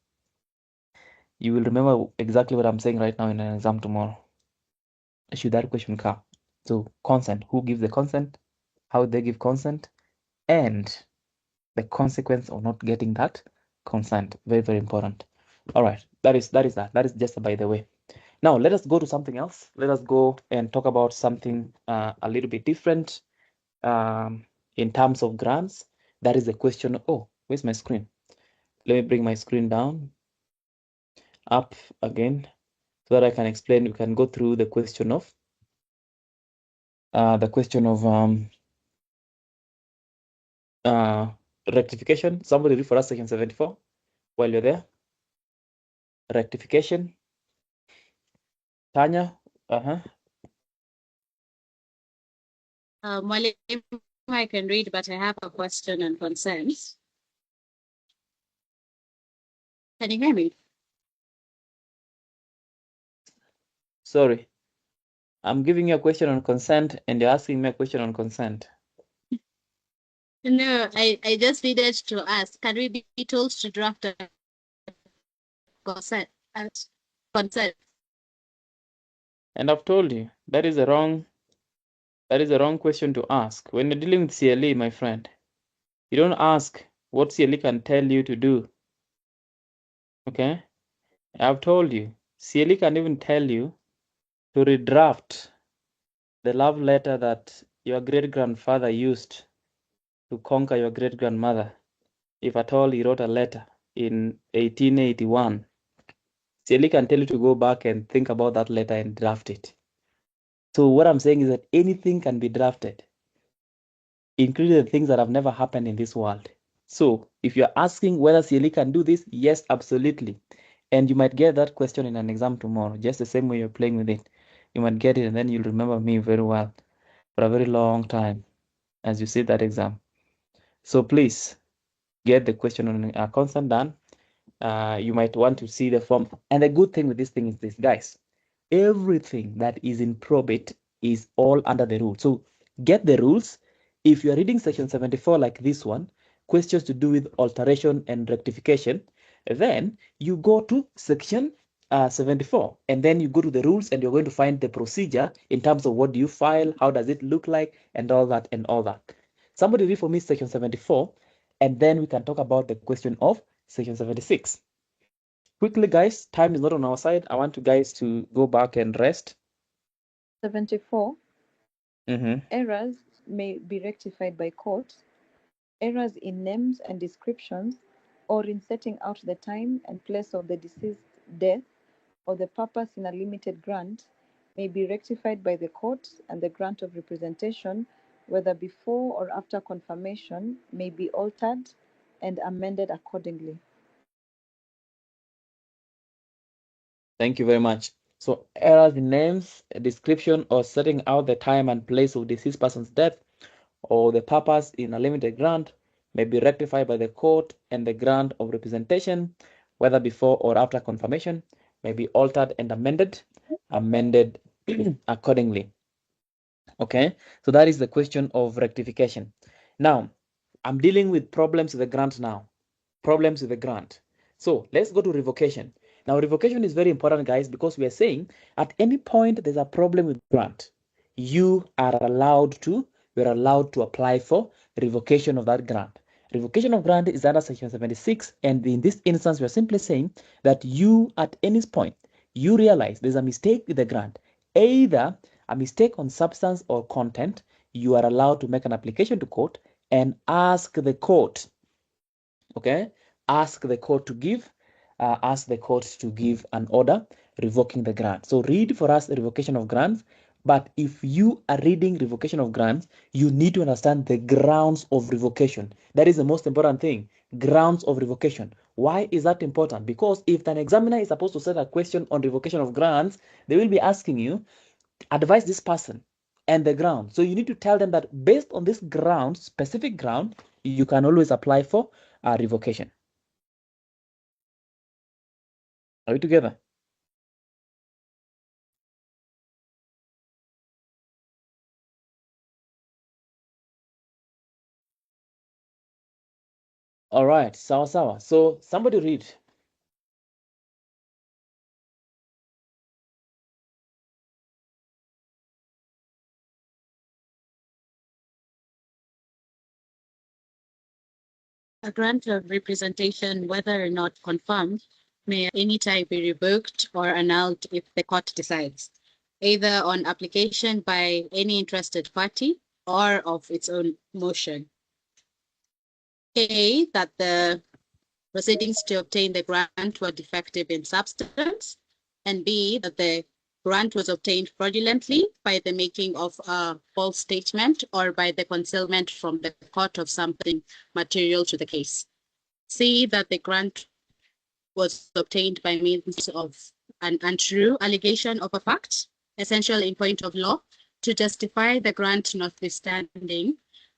you will remember exactly what I'm saying right now in an exam tomorrow. Should that question come? So consent, who gives the consent, how they give consent, and the consequence of not getting that consent. Very, very important. All right, that is just by the way. Now let us go to something else. Let us go and talk about something a little bit different in terms of grants. That is the question. Oh, where's my screen? Let me bring my screen down, up again, so that I can explain. We can go through the question of rectification. Somebody read for us section 74 while you're there. Rectification. Tanya. Mwalimu, I can read, but I have a question on consent. Can you hear me? Sorry, I'm giving you a question on consent, and you're asking me a question on consent. No, I just needed to ask, can we be told to draft a consent? And I've told you that is a wrong question to ask. When you're dealing with CLE, my friend, you don't ask what CLE can tell you to do. Okay? I've told you, CLE can even tell you to redraft the love letter that your great-grandfather used to conquer your great-grandmother. If at all he wrote a letter in 1881, CLE can tell you to go back and think about that letter and draft it. So what I'm saying is that anything can be drafted, including the things that have never happened in this world. So if you're asking whether CLE can do this, yes, absolutely. And you might get that question in an exam tomorrow, just the same way you're playing with it. You might get it and then you'll remember me very well for a very long time as you sit that exam. So please get the question on consent done. You might want to see the form. And the good thing with this thing is this, guys, everything that is in probate is all under the rules. So get the rules. If you are reading section 74 like this one, questions to do with alteration and rectification, then you go to section 74 and then you go to the rules and you're going to find the procedure in terms of what do you file, how does it look like, and all that and all that. Somebody read for me section 74 and then we can talk about the question of section 76. Quickly, guys, time is not on our side. I want you guys to go back and rest. 74. Errors may be rectified by court. Errors in names and descriptions, or in setting out the time and place of the deceased death, or the purpose in a limited grant, may be rectified by the court, and the grant of representation, whether before or after confirmation, may be altered and amended accordingly. Thank you very much. So errors in names, description, or setting out the time and place of deceased person's death, or the purpose in a limited grant may be rectified by the court, and the grant of representation, whether before or after confirmation, may be altered and amended accordingly. Okay, so that is the question of rectification. Now, I'm dealing with problems with the grant now. Problems with the grant. So let's go to revocation. Now, revocation is very important, guys, because we are saying at any point there's a problem with grant. you are allowed to, we're allowed to apply for revocation of that grant. Revocation of grant is under section 76, and in this instance, we're simply saying that you, at any point, you realize there's a mistake with the grant, either a mistake on substance or content, you are allowed to make an application to court and ask the court, okay, ask the court to give an order revoking the grant. So read for us the revocation of grants. But if you are reading revocation of grants, you need to understand the grounds of revocation. That is the most important thing. Grounds of revocation. Why is that important? Because if an examiner is supposed to set a question on revocation of grants, they will be asking you, advise this person and the ground. So you need to tell them that based on this ground, specific ground, you can always apply for a revocation. Are we together? All right, sawa sawa. So somebody read. A grant of representation, whether or not confirmed, may at any time be revoked or annulled if the court decides, either on application by any interested party or of its own motion. A, that the proceedings to obtain the grant were defective in substance, and B, that the grant was obtained fraudulently by the making of a false statement or by the concealment from the court of something material to the case. C, that the grant was obtained by means of an untrue allegation of a fact, essential in point of law, to justify the grant, notwithstanding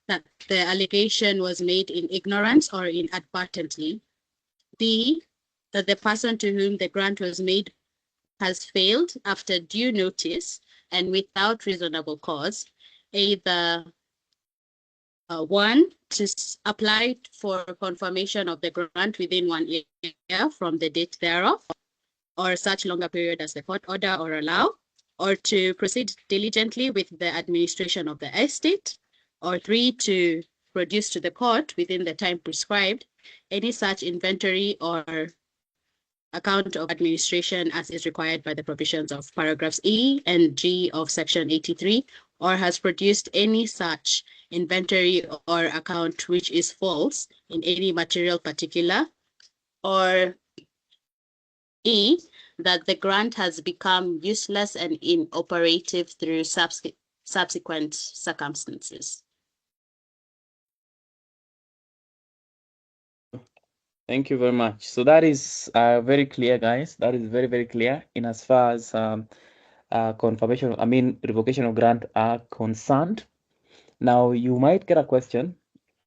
that the allegation was made in ignorance or inadvertently. D, that the person to whom the grant was made has failed after due notice and without reasonable cause, either one, to apply for confirmation of the grant within 1 year from the date thereof, or such longer period as the court order or allow, or to proceed diligently with the administration of the estate, or 3, to produce to the court within the time prescribed any such inventory or account of administration as is required by the provisions of paragraphs E and G of section 83, or has produced any such inventory or account which is false in any material particular, or E, that the grant has become useless and inoperative through subsequent circumstances. Thank you very much. So that is very clear, guys. That is very, very clear in as far as revocation of grant are concerned. Now, you might get a question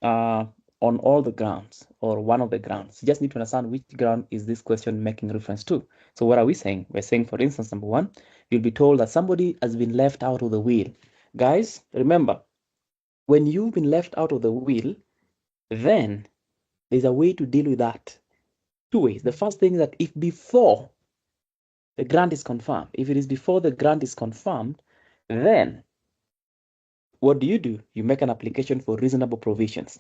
on all the grounds or one of the grounds. You just need to understand which ground is this question making reference to. So what are we saying? We're saying, for instance, number one, you'll be told that somebody has been left out of the will. Guys, remember, when you've been left out of the will, then there's a way to deal with that. Two ways. The first thing is that if before the grant is confirmed, if it is before the grant is confirmed, then what do? You make an application for reasonable provisions.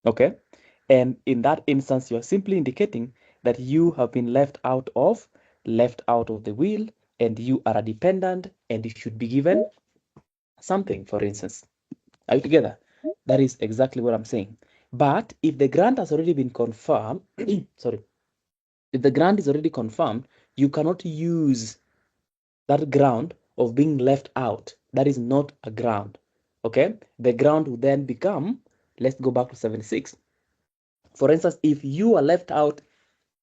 Okay? And in that instance, you are simply indicating that you have been left out of the will, and you are a dependent, and you should be given something, for instance. Are you together? That is exactly what I'm saying. But if the grant has already been confirmed, sorry, if the grant is already confirmed, you cannot use that ground of being left out. That is not a ground. Okay? The ground will then become, let's go back to 76. For instance, if you are left out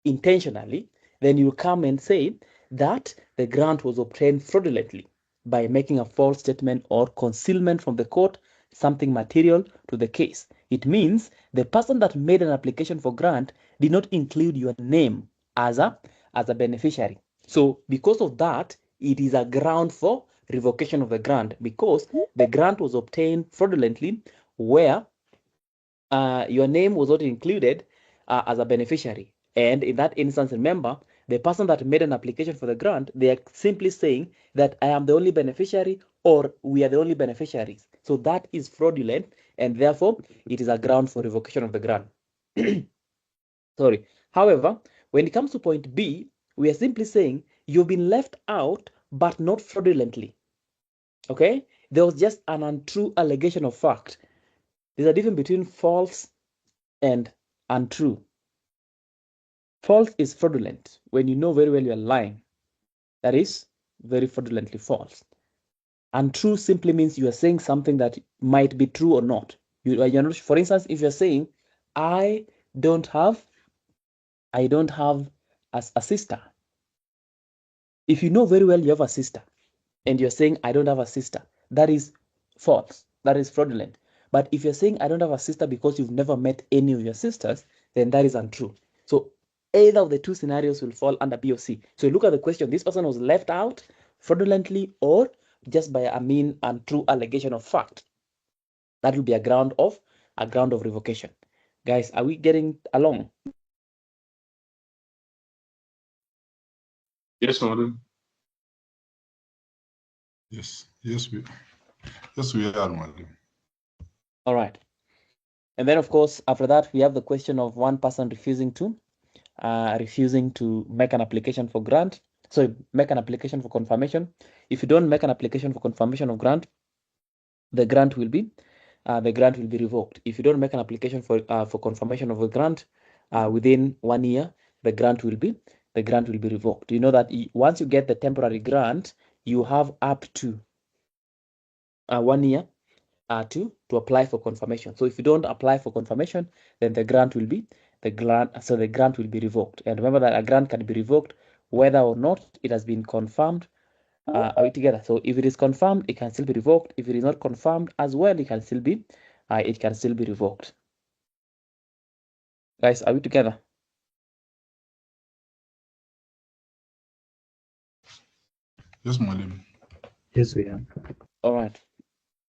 intentionally, then you come and say that the grant was obtained fraudulently by making a false statement or concealment from the court, something material to the case. It means the person that made an application for grant did not include your name as a beneficiary. So because of that, it is a ground for revocation of the grant, because the grant was obtained fraudulently where your name was not included as a beneficiary. And in that instance, remember, the person that made an application for the grant, they are simply saying that I am the only beneficiary or we are the only beneficiaries. So that is fraudulent, and therefore it is a ground for revocation of the grant. Sorry. However, when it comes to point B, we are simply saying you've been left out, but not fraudulently. Okay? There was just an untrue allegation of fact. There's a difference between false and untrue. False is fraudulent when you know very well you're lying. That is very fraudulently false. Untrue simply means you are saying something that might be true or not. You're not, for instance, if you're saying, I don't have a sister. If you know very well you have a sister and you're saying, I don't have a sister, that is false. That is fraudulent. But if you're saying, I don't have a sister because you've never met any of your sisters, then that is untrue. So either of the two scenarios will fall under B or C. So look at the question. This person was left out fraudulently or just by a mean untrue allegation of fact. That will be a ground of revocation. Guys, are we getting along? Yes, madam. Yes, we are, madam. All right. And then, of course, after that, we have the question of one person refusing to make an application for grant. So make an application for confirmation. If you don't make an application for confirmation of grant, the grant will be revoked. If you don't make an application for confirmation of a grant within 1 year, the grant will be revoked. You know that once you get the temporary grant, you have up to 1 year to apply for confirmation. So if you don't apply for confirmation, then the grant will be revoked. And remember that a grant can be revoked whether or not it has been confirmed. Are we together? So if it is confirmed, it can still be revoked. If it is not confirmed as well, it can still be revoked. Guys, are we together? Yes, madam. Yes, we are. All right.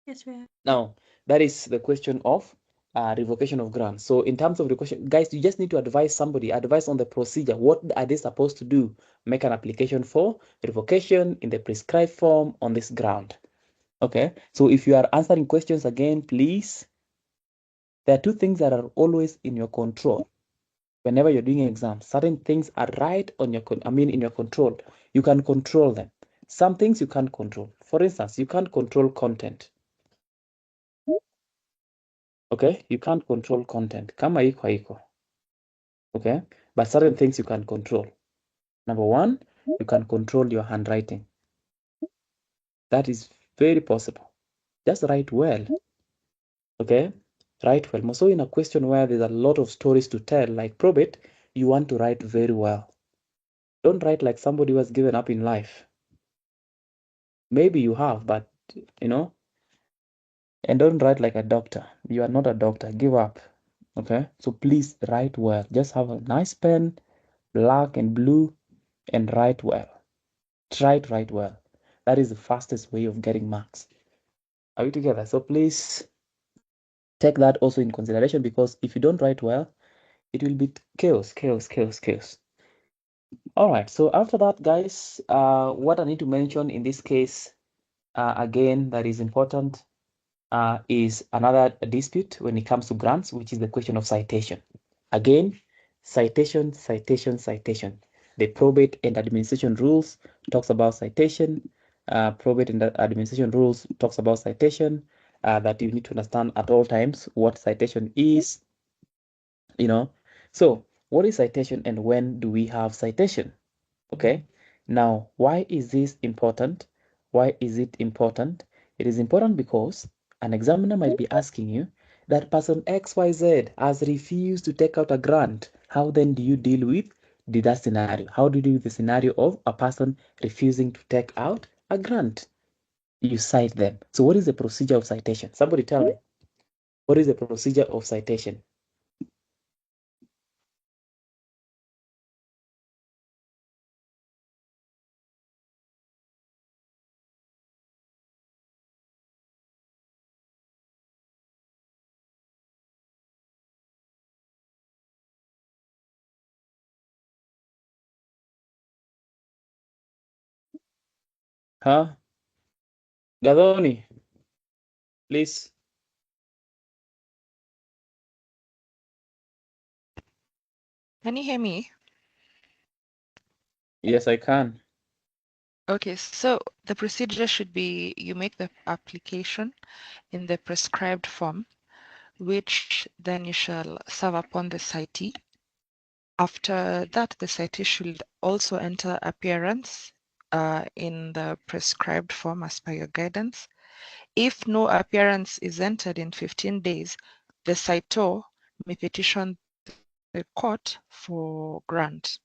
Yes, we are. Now, that is the question of revocation of grants. So in terms of revocation, guys, you just need to advise on the procedure. What are they supposed to do? Make an application for revocation in the prescribed form on this ground. Okay, so if you are answering questions again, please, there are two things that are always in your control. Whenever you're doing exams, certain things are right on your, in your control. You can control them. Some things you can't control. For instance, you can't control content. Okay, you can't control content. Kama iko. Okay, but certain things you can control. Number one, you can control your handwriting. That is very possible. Just write well. Okay, write well. So in a question where there's a lot of stories to tell, like probate, you want to write very well. Don't write like somebody who has given up in life. Maybe you have, but you know, and don't write like a doctor. You are not a doctor. Give up. Okay, so please write well. Just have a nice pen, black and blue, and write well. Try to write well. That is the fastest way of getting marks. Are we together? So please take that also in consideration, because if you don't write well, it will be chaos. All right, so after that, guys, what I need to mention in this case, again, that is important, is another dispute when it comes to grants, which is the question of citation. Again, citation. The probate and administration rules talks about citation. Probate and administration rules talks about citation, that you need to understand at all times what citation is, So what is citation and when do we have citation? Okay. Now, why is this important? Why is it important? It is important because an examiner might be asking you that person XYZ has refused to take out a grant. How then do you deal with that scenario? How do you deal with the scenario of a person refusing to take out a grant? You cite them. So what is the procedure of citation? Somebody tell me. What is the procedure of citation? Huh? Gadoni, please. Can you hear me? Yes, I can. Okay, so the procedure should be you make the application in the prescribed form, which then you shall serve upon the citee. After that, the citee should also enter appearance in the prescribed form as per your guidance. If no appearance is entered in 15 days, the citor may petition the court for grant.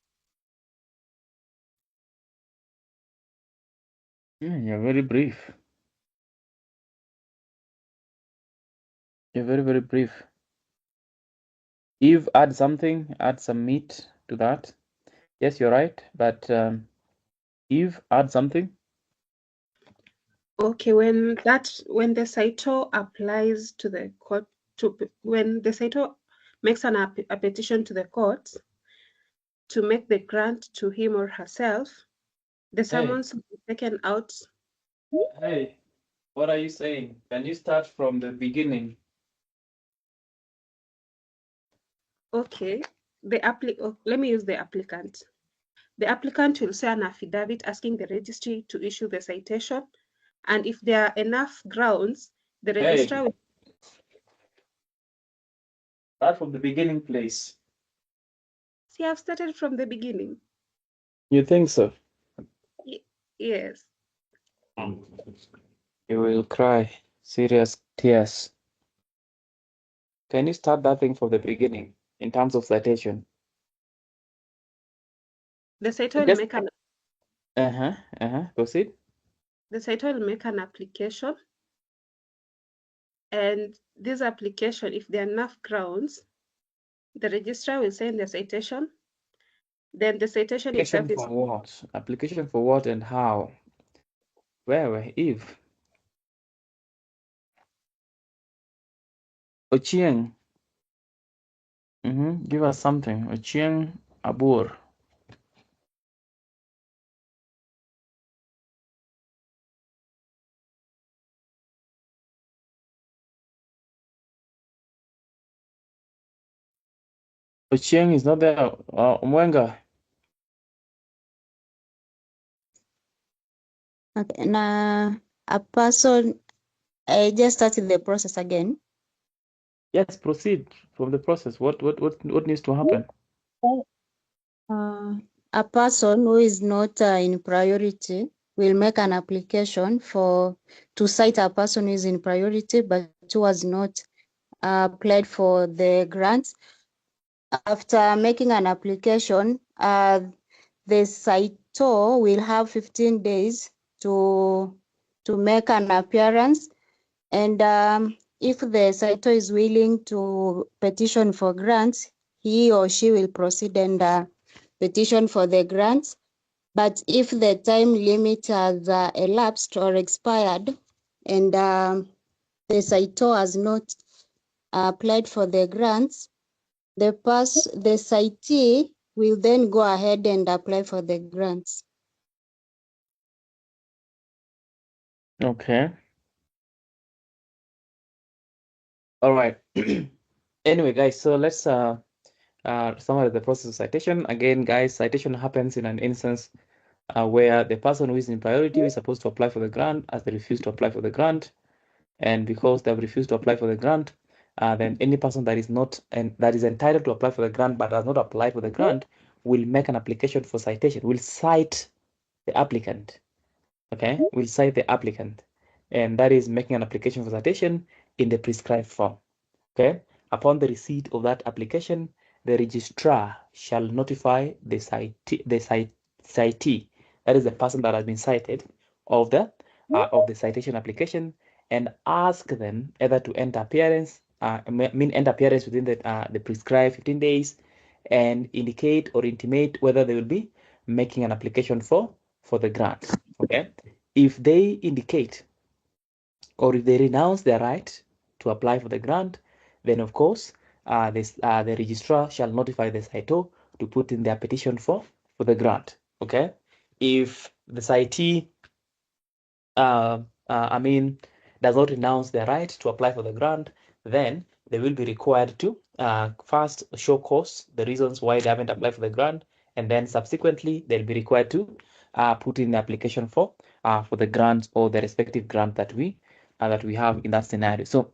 You're very brief. You're very, very brief. Eve, add something, add some meat to that. Yes, you're right, but Eve, add something. Okay, when the citor applies to the court, when the citor makes a petition to the court to make the grant to him or herself, the summons will be taken out. Hey, what are you saying? Can you start from the beginning? Okay, let me use the applicant. The applicant will say an affidavit asking the registry to issue the citation, and if there are enough grounds, the registrar will Start from the beginning, please. see. I've started from the beginning. You think so? Yes. You will cry serious tears. Can you start that thing from the beginning in terms of citation? The citor will make Proceed. The citor will make an application, and this application, if there are enough grounds, the registrar will send the citation. Then the citation itself Application is for what? Application for what and how? Where? If? Ochieng. Give us something. Ochieng Abur. Ochieng is not there. Mwenga. Okay, now a person, I just started the process again. Yes, proceed from the process. What needs to happen? A person who is not in priority will make an application to cite a person who is in priority but who has not applied for the grants. After making an application, the citor will have 15 days to make an appearance, and if the citor is willing to petition for grants, he or she will proceed and petition for the grants. But if the time limit has elapsed or expired and the citor has not applied for the grants, the citee will then go ahead and apply for the grants. Okay. All right. Anyway, guys, so let's summarize the process of citation. Again, guys, citation happens in an instance where the person who is in priority is supposed to apply for the grant as they refuse to apply for the grant. And because they've refused to apply for the grant, then any person that is not and that is entitled to apply for the grant but does not apply for the grant will make an application for citation, will cite the applicant. Okay, will cite the applicant, and that is making an application for citation in the prescribed form. Okay, upon the receipt of that application, the registrar shall notify the citee, that is the person that has been cited, of the citation application, and ask them either to enter appearance, enter appearance within the prescribed 15 days, and indicate or intimate whether they will be making an application for the grant. Okay, if they indicate or if they renounce their right to apply for the grant, then of course the registrar shall notify the citor to put in their petition for the grant. Okay, if the citee does not renounce their right to apply for the grant, then they will be required to first show cause, the reasons why they haven't applied for the grant, and then subsequently they'll be required to put in the application for the grant or the respective grant that we have in that scenario. So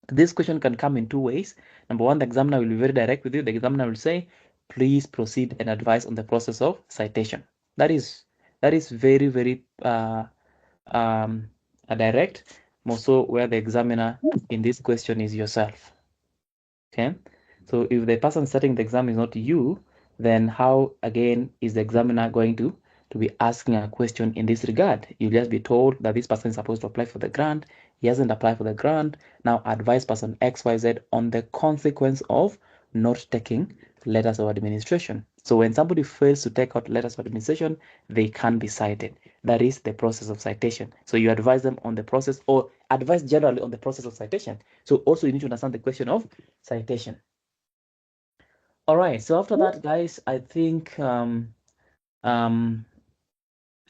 this question can come in two ways. Number one, the examiner will be very direct with you. The examiner will say, please proceed and advise on the process of citation. That is very, very direct, more so where the examiner in this question is yourself. Okay, so if the person setting the exam is not you, then how again is the examiner going to be asking a question in this regard? You'll just be told that this person is supposed to apply for the grant. He hasn't applied for the grant. Now advise person XYZ on the consequence of not taking letters of administration. So when somebody fails to take out letters of administration, they can be cited. That is the process of citation. So you advise them on the process, or advise generally on the process of citation. So also you need to understand the question of citation. All right, so after that, guys, I think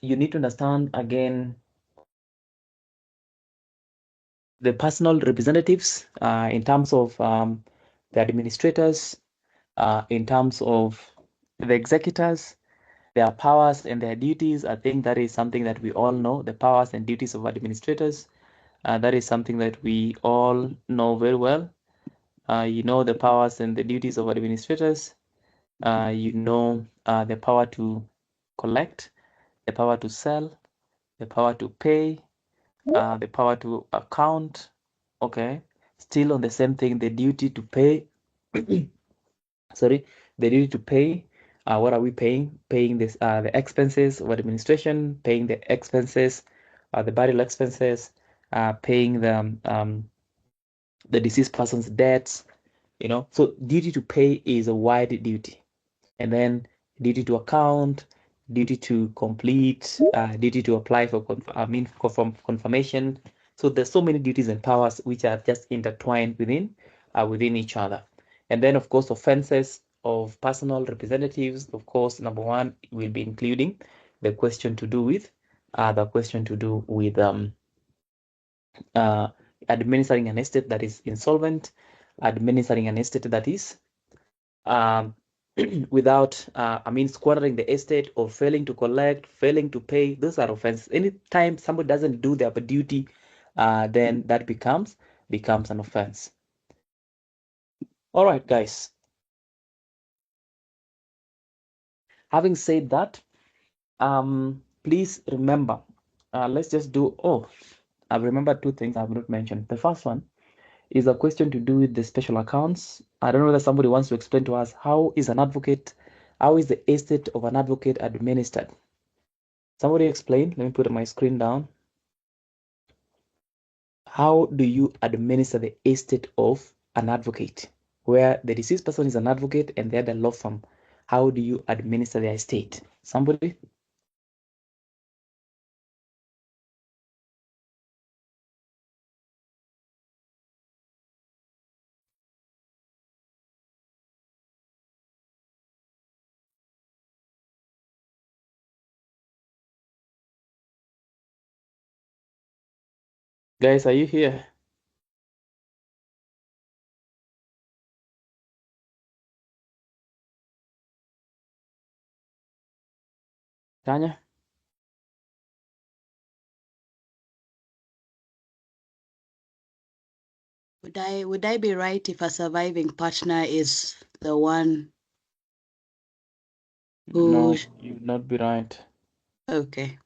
you need to understand again the personal representatives in terms of the administrators, in terms of the executors, their powers and their duties. I think that is something that we all know, the powers and duties of administrators. That is something that we all know very well. You know the powers and the duties of administrators. You know the power to collect, the power to sell, the power to pay, the power to account. Okay, still on the same thing, the duty to pay. Sorry, the duty to pay. What are we paying? Paying this the expenses of administration, paying the expenses, the burial expenses, paying the deceased person's debts. You know, so duty to pay is a wide duty, and then duty to account, duty to complete, duty to apply for confirmation. So there's so many duties and powers which are just intertwined within each other. And then of course offenses of personal representatives. Of course, number one will be including the question to do with administering an estate that is insolvent, administering an estate that is without squandering the estate, or failing to collect, failing to pay. Those are offenses. Anytime somebody doesn't do their duty, then that becomes an offense. All right, guys. Having said that, please remember, let's just do, I've remembered two things I've not mentioned. The first one is a question to do with the special accounts. I don't know whether somebody wants to explain to us how is the estate of an advocate administered? Somebody explain. Let me put my screen down. How do you administer the estate of an advocate, where the deceased person is an advocate and they're the law firm? How do you administer their estate? Somebody? Guys, are you here? Tanya? Would I be right if a surviving partner is the one who... No, you would not be right. Okay.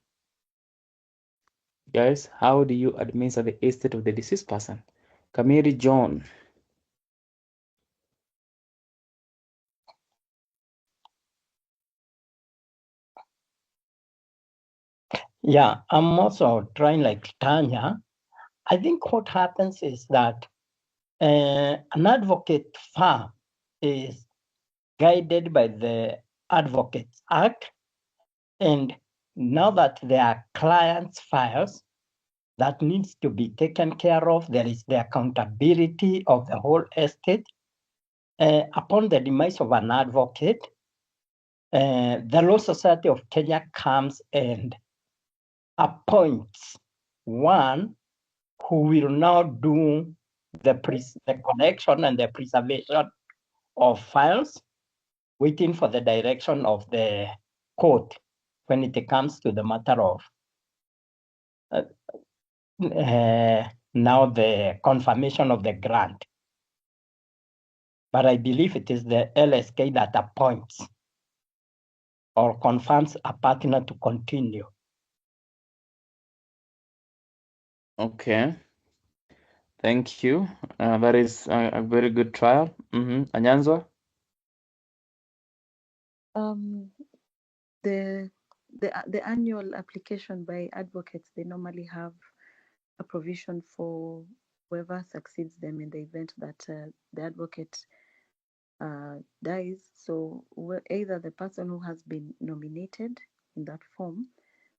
Guys, how do you administer the estate of the deceased person? Kamiri John. Yeah, I'm also trying like Tanya. I think what happens is that an advocate firm is guided by the Advocates Act, and now that there are clients' files that needs to be taken care of, there is the accountability of the whole estate. Upon the demise of an advocate, the Law Society of Kenya comes and appoints one who will now do the collection and the preservation of files, waiting for the direction of the court when it comes to the matter of now the confirmation of the grant. But I believe it is the LSK that appoints or confirms a partner to continue. Okay. Thank you. That is a very good trial. Anyanzwa? The annual application by advocates, they normally have a provision for whoever succeeds them in the event that the advocate dies. So either the person who has been nominated in that form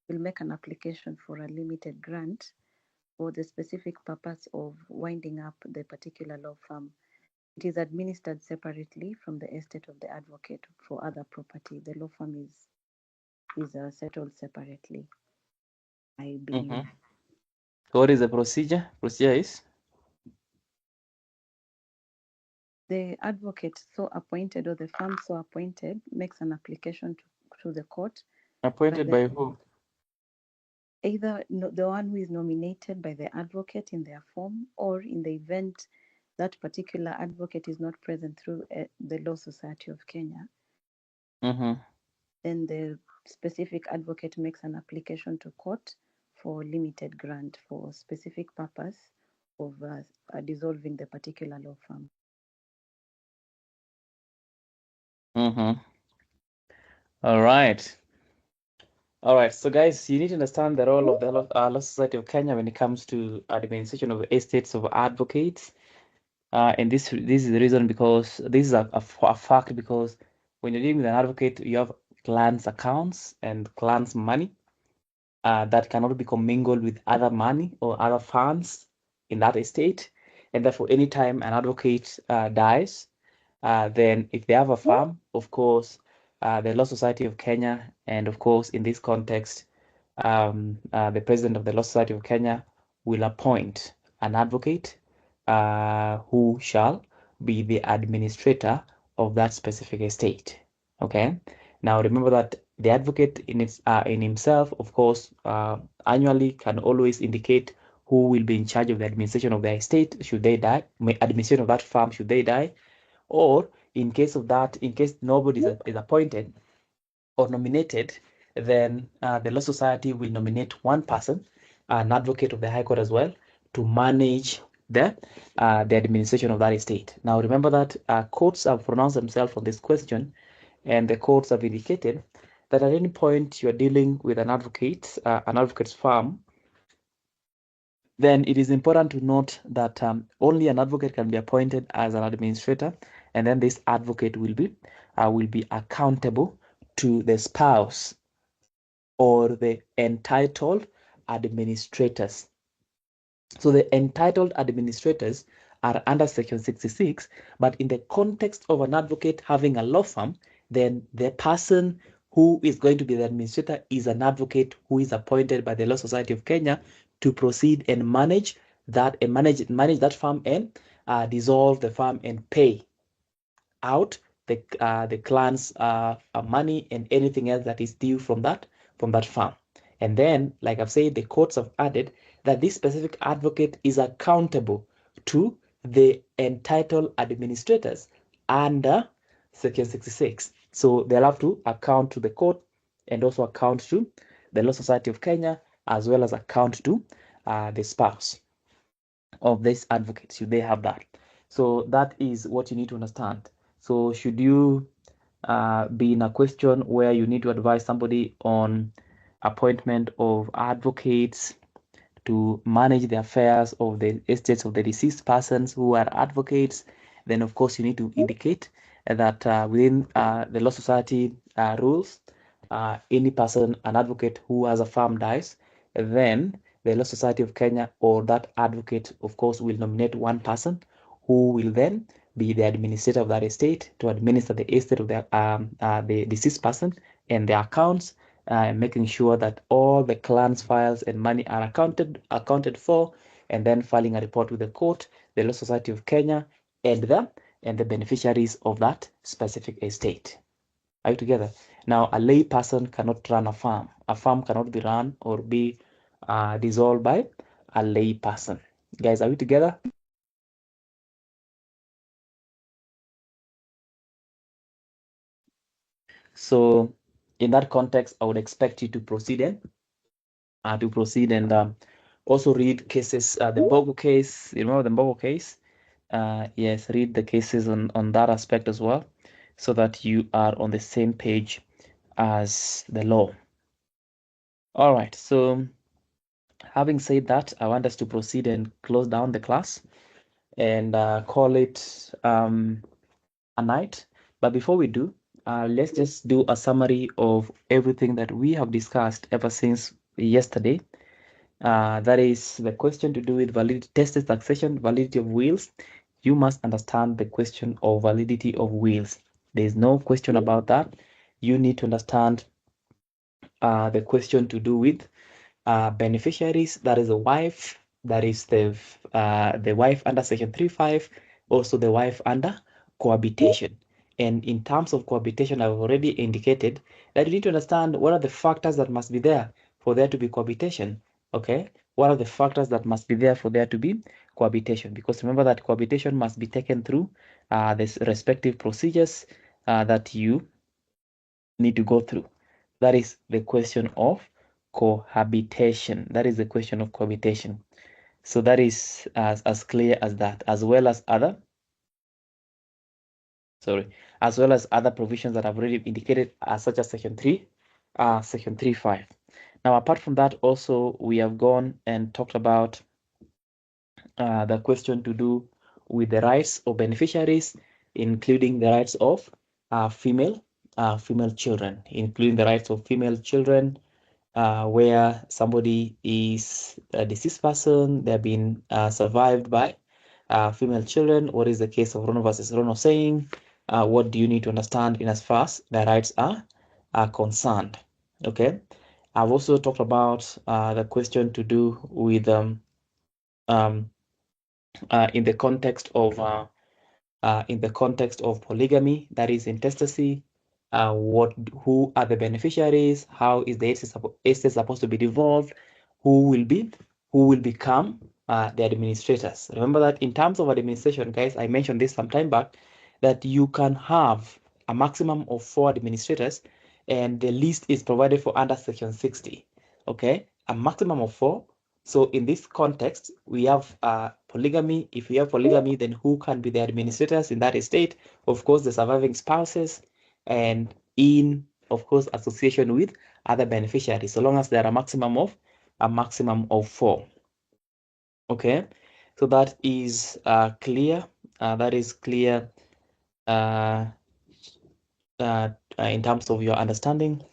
will make an application for a limited grant for the specific purpose of winding up the particular law firm. It is administered separately from the estate of the advocate for other property. The law firm is settled separately, I believe. So what is the procedure? Procedure is? The advocate so appointed or the firm so appointed makes an application to the court. Appointed by who? Either the one who is nominated by the advocate in their form, or in the event that particular advocate is not present through the Law Society of Kenya, then the specific advocate makes an application to court for limited grant for specific purpose of dissolving the particular law firm. All right. All right. So, guys, you need to understand the role of the Law Society of Kenya when it comes to administration of estates of advocates. And this is the reason, because this is a fact, because when you're dealing with an advocate, you have clients' accounts and clients' money that cannot be commingled with other money or other funds in that estate. And therefore, anytime an advocate dies, then if they have a farm, of course, the Law Society of Kenya, and of course, in this context, the president of the Law Society of Kenya will appoint an advocate who shall be the administrator of that specific estate. Okay. Now remember that the advocate in himself, of course, annually can always indicate who will be in charge of the administration of their estate should they die, administration of that farm should they die, or in case nobody is appointed or nominated, then the Law Society will nominate one person, an advocate of the High Court as well, to manage the administration of that estate. Now remember that courts have pronounced themselves on this question, and the courts have indicated that at any point you are dealing with an advocate's firm, then it is important to note that only an advocate can be appointed as an administrator, and then this advocate will be accountable to the spouse or the entitled administrators. So the entitled administrators are under Section 66, but in the context of an advocate having a law firm, then the person who is going to be the administrator is an advocate who is appointed by the Law Society of Kenya to proceed and manage that firm and dissolve the firm and pay out the clan's money and anything else that is due from that firm. And then, like I've said, the courts have added that this specific advocate is accountable to the entitled administrators under Section 66. So they'll have to account to the court and also account to the Law Society of Kenya, as well as account to the spouse of this advocate, should they have that. So that is what you need to understand. So should you be in a question where you need to advise somebody on appointment of advocates to manage the affairs of the estates of the deceased persons who are advocates, then of course you need to indicate that within the Law Society rules, any person, an advocate who has a farm dies, then the Law Society of Kenya or that advocate, of course, will nominate one person who will then be the administrator of that estate to administer the estate of the deceased person and their accounts, making sure that all the clan's files and money are accounted for, and then filing a report with the court, the Law Society of Kenya, and the beneficiaries of that specific estate. Are you together? Now, a lay person cannot run a farm. A farm cannot be run or be dissolved by a lay person. Guys, are we together? So, in that context, I would expect you to proceed and also read cases. The Mbogo case, you remember the Mbogo case? Yes, read the cases on that aspect as well, so that you are on the same page as the law. All right, so having said that, I want us to proceed and close down the class and call it a night. But before we do, let's just do a summary of everything that we have discussed ever since yesterday. That is the question to do with validity, tested succession, validity of wills. You must understand the question of validity of wills. There is no question about that. You need to understand the question to do with beneficiaries. That is the wife. That is the wife under section 3.5. Also the wife under cohabitation. And in terms of cohabitation, I've already indicated that you need to understand what are the factors that must be there for there to be cohabitation. Okay, what are the factors that must be there for there to be cohabitation? Because remember that cohabitation must be taken through the respective procedures that you need to go through. That is the question of cohabitation. That is the question of cohabitation. So that is as clear as that, as well as other provisions that I've already indicated, such as section 3.5. Now, apart from that, also we have gone and talked about the question to do with the rights of beneficiaries, including the rights of female children, including the rights of female children, where somebody is a deceased person, they've been survived by female children. What is the case of Rono versus Rono saying? What do you need to understand in as far as the rights are concerned? Okay. I've also talked about the question to do with in the context of polygamy, that is intestacy. Who are the beneficiaries? How is the estate supposed to be devolved? Who will become the administrators? Remember that in terms of administration, guys, I mentioned this some time back, that you can have a maximum of 4 administrators, and the list is provided for under section 60. Okay, a maximum of 4. So in this context, we have polygamy. If we have polygamy, then who can be the administrators in that estate? Of course, the surviving spouses, and in, of course, association with other beneficiaries, so long as there are a maximum of 4. Okay, so that is clear. That is clear in terms of your understanding.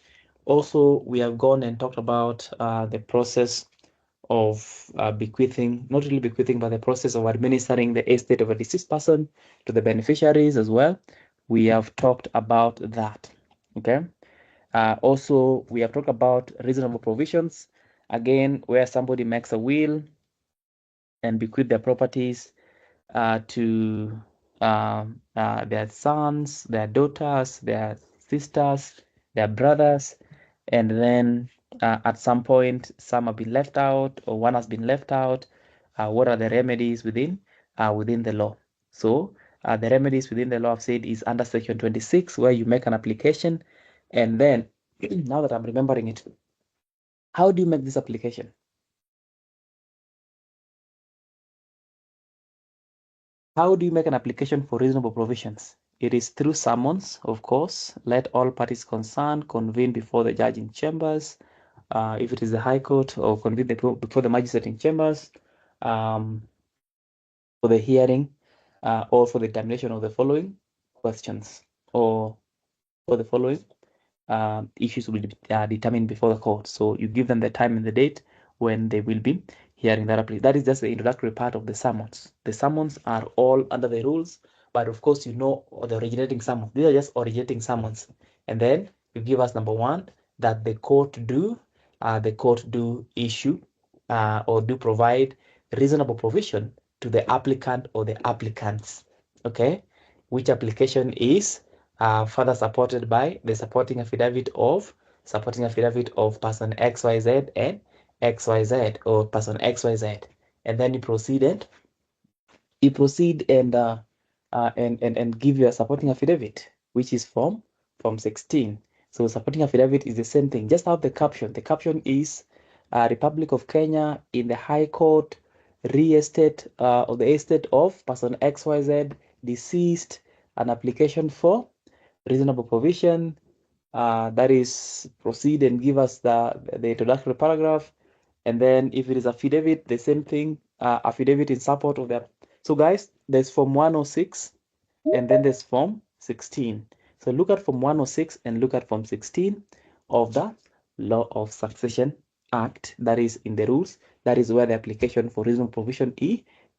Also, we have gone and talked about the process of bequeathing, not really bequeathing, but the process of administering the estate of a deceased person to the beneficiaries as well. We have talked about that. Okay. Also, we have talked about reasonable provisions. Again, where somebody makes a will and bequeath their properties to their sons, their daughters, their sisters, their brothers, and then at some point some have been left out or one has been left out. What are the remedies within the law? So the remedies within the law I've said is under section 26, where you make an application, and then now that I'm remembering it, how do you make this application? How do you make an application for reasonable provisions? It is through summons, of course. Let all parties concerned convene before the judge in chambers. If it is the High Court, or convene before the magistrate in chambers for the hearing or for the determination of the following questions, or for the following issues will be determined before the court. So you give them the time and the date when they will be hearing that application. That is just the introductory part of the summons. The summons are all under the rules, but of course, you know the originating summons. These are just originating summons. And then you give us number 1, that the court do issue or do provide reasonable provision to the applicant or the applicants, okay, which application is further supported by the supporting affidavit of person XYZ and XYZ, or person XYZ, and then you proceed and give your supporting affidavit, which is form 16. So supporting affidavit is the same thing. Just have the caption. The caption is Republic of Kenya in the High Court, re-estate of the estate of person XYZ deceased, an application for reasonable provision. That is, proceed and give us the introductory paragraph. And then if it is affidavit, the same thing, affidavit in support of that. So guys, there's form 106 and then there's form 16. So look at form 106 and look at form 16 of the Law of Succession Act, that is in the rules. That is where the application for reasonable provision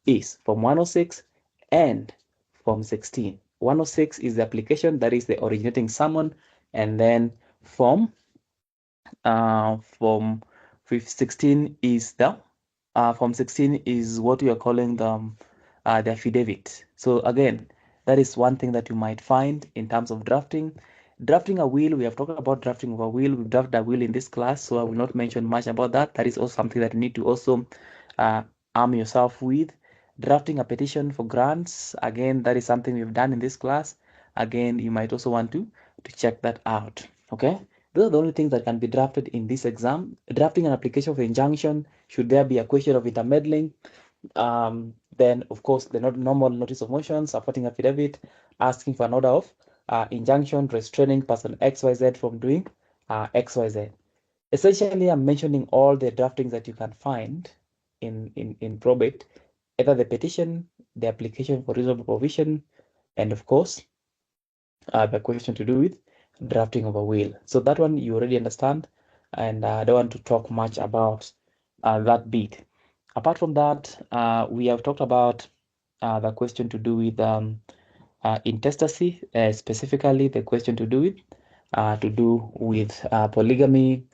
is form 106 and form 16. 106 is the application, that is the originating summon, and then form 16 is the form 16 is what we are calling the affidavit. So again, that is one thing that you might find in terms of drafting. Drafting a will, we have talked about drafting of a will. We've drafted a will in this class, so I will not mention much about that. That is also something that you need to also arm yourself with. Drafting a petition for grants, again, that is something we've done in this class. Again, you might also want to check that out, okay? Those are the only things that can be drafted in this exam. Drafting an application for injunction, should there be a question of intermeddling, then of course the normal notice of motion, supporting affidavit, asking for an order of injunction restraining person XYZ from doing XYZ. Essentially, I'm mentioning all the draftings that you can find in probate, either the petition, the application for reasonable provision, and of course the question to do with drafting of a will. So that one you already understand, and I don't want to talk much about that bit. Apart from that, we have talked about the question to do with intestacy, specifically the question to do with polygamy,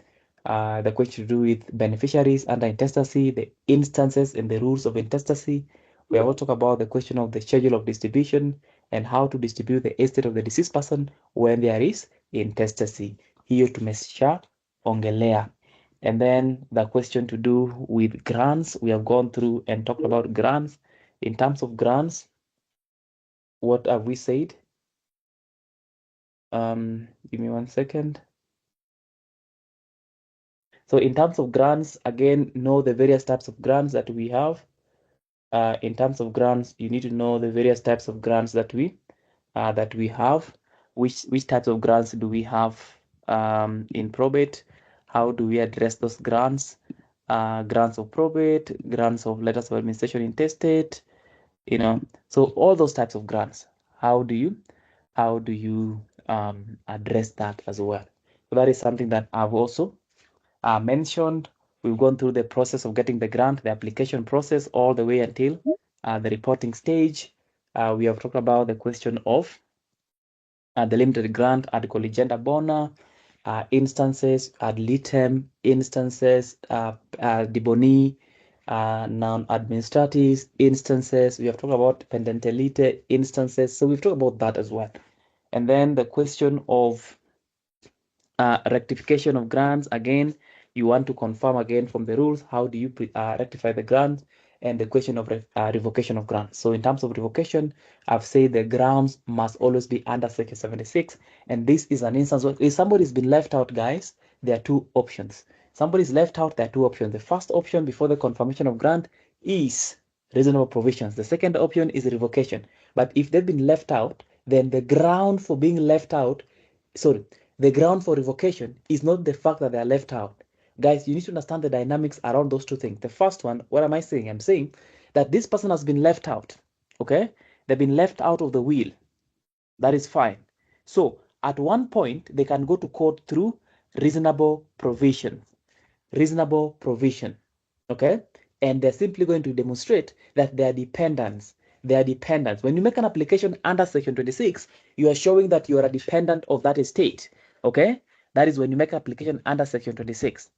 the question to do with beneficiaries under intestacy, the instances and the rules of intestacy. We have also talked about the question of the schedule of distribution and how to distribute the estate of the deceased person when there is intestacy. Hiyo tumesha ongelea. And then the question to do with grants, we have gone through and talked about grants. In terms of grants, what have we said? Give me 1 second. So in terms of grants, again, know the various types of grants that we have. In terms of grants, you need to know the various types of grants that we have. Which types of grants do we have in probate? How do we address those grants? Grants of probate, grants of letters of administration intestate, you know. So all those types of grants, how do you address that as well? So that is something that I've also mentioned. We've gone through the process of getting the grant, the application process, all the way until the reporting stage. We have talked about the question of the limited grant ad colligenda bona, instances ad litem, instances de boni, non-administrative instances. We have talked about pendentelite instances. So we've talked about that as well. And then the question of rectification of grants, again, you want to confirm again from the rules, how do you rectify the grants, and the question of revocation of grants. So in terms of revocation, I've said the grounds must always be under section 76. And this is an instance where if somebody's been left out, guys, there are two options. Somebody's left out, there are two options. The first option before the confirmation of grant is reasonable provisions. The second option is revocation. But if they've been left out, then the ground for being left out, the ground for revocation is not the fact that they are left out. Guys, you need to understand the dynamics around those two things. The first one, what am I saying? I'm saying that this person has been left out, okay? They've been left out of the will. That is fine. So at one point, they can go to court through reasonable provision, okay? And they're simply going to demonstrate that they are dependents. When you make an application under section 26, you are showing that you are a dependent of that estate, okay? That is when you make application under Section 26.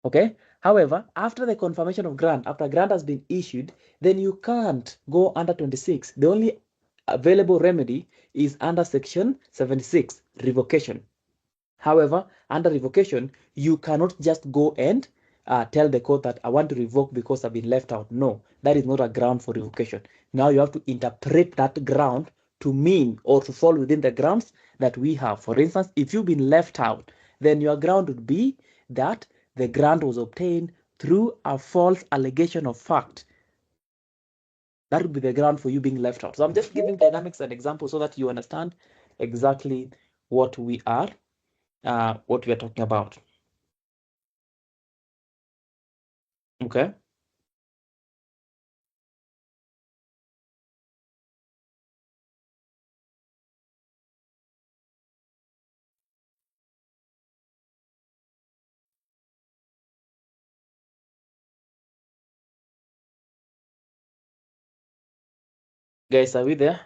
Okay. However, after the confirmation of grant, after grant has been issued, then you can't go under 26. The only available remedy is under Section 76, revocation. However, under revocation, you cannot just go and tell the court that I want to revoke because I've been left out. No, that is not a ground for revocation. Now you have to interpret that ground to mean or to fall within the grounds that we have. For instance, if you've been left out, then your ground would be that the grant was obtained through a false allegation of fact. That would be the ground for you being left out. So I'm just giving dynamics an example so that you understand exactly what we are talking about. Okay. Guys, are we there?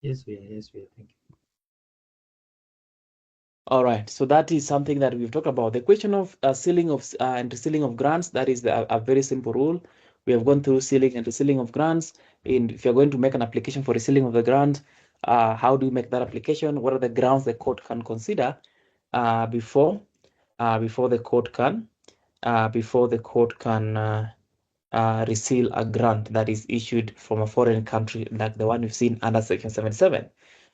Yes, we are. Yes, we are. Thank you. All right. So that is something that we've talked about. The question of sealing of and resealing of grants, that is a very simple rule. We have gone through sealing and resealing of grants. And if you're going to make an application for resealing of the grant, how do you make that application? What are the grounds the court can consider before the court can reseal a grant that is issued from a foreign country, like the one we've seen under Section 77.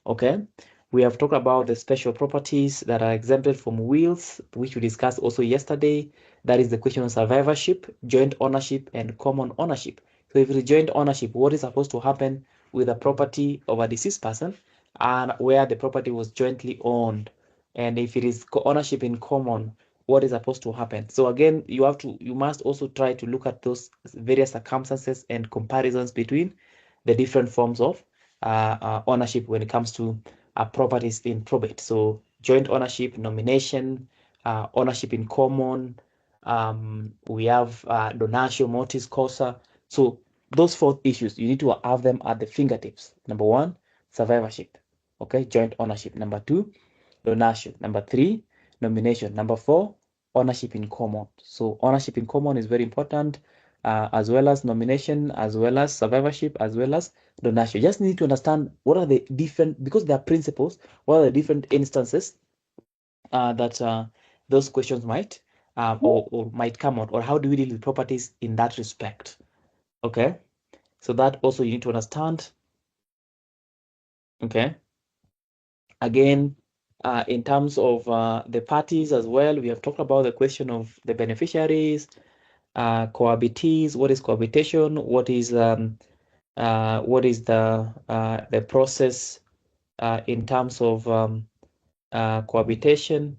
Okay, we have talked about the special properties that are exempted from wills, which we discussed also yesterday. That is the question of survivorship, joint ownership, and common ownership. So if it is joint ownership, what is supposed to happen with the property of a deceased person and where the property was jointly owned? And if it is ownership in common, what is supposed to happen? So again, you must also try to look at those various circumstances and comparisons between the different forms of ownership when it comes to properties in probate. So joint ownership, nomination, ownership in common. We have donatio mortis causa. So those 4 issues, you need to have them at the fingertips. Number 1, survivorship. Okay, joint ownership. Number 2, donation. Number 3, nomination. Number 4, ownership in common. So ownership in common is very important, as well as nomination, as well as survivorship, as well as donation. You just need to understand what are the different, because there are principles, what are the different instances that those questions might or might come out, or how do we deal with properties in that respect. Okay, so that also you need to understand. Okay, again, in terms of the parties as well, we have talked about the question of the beneficiaries, cohabitees. What is cohabitation? What is the process in terms of cohabitation?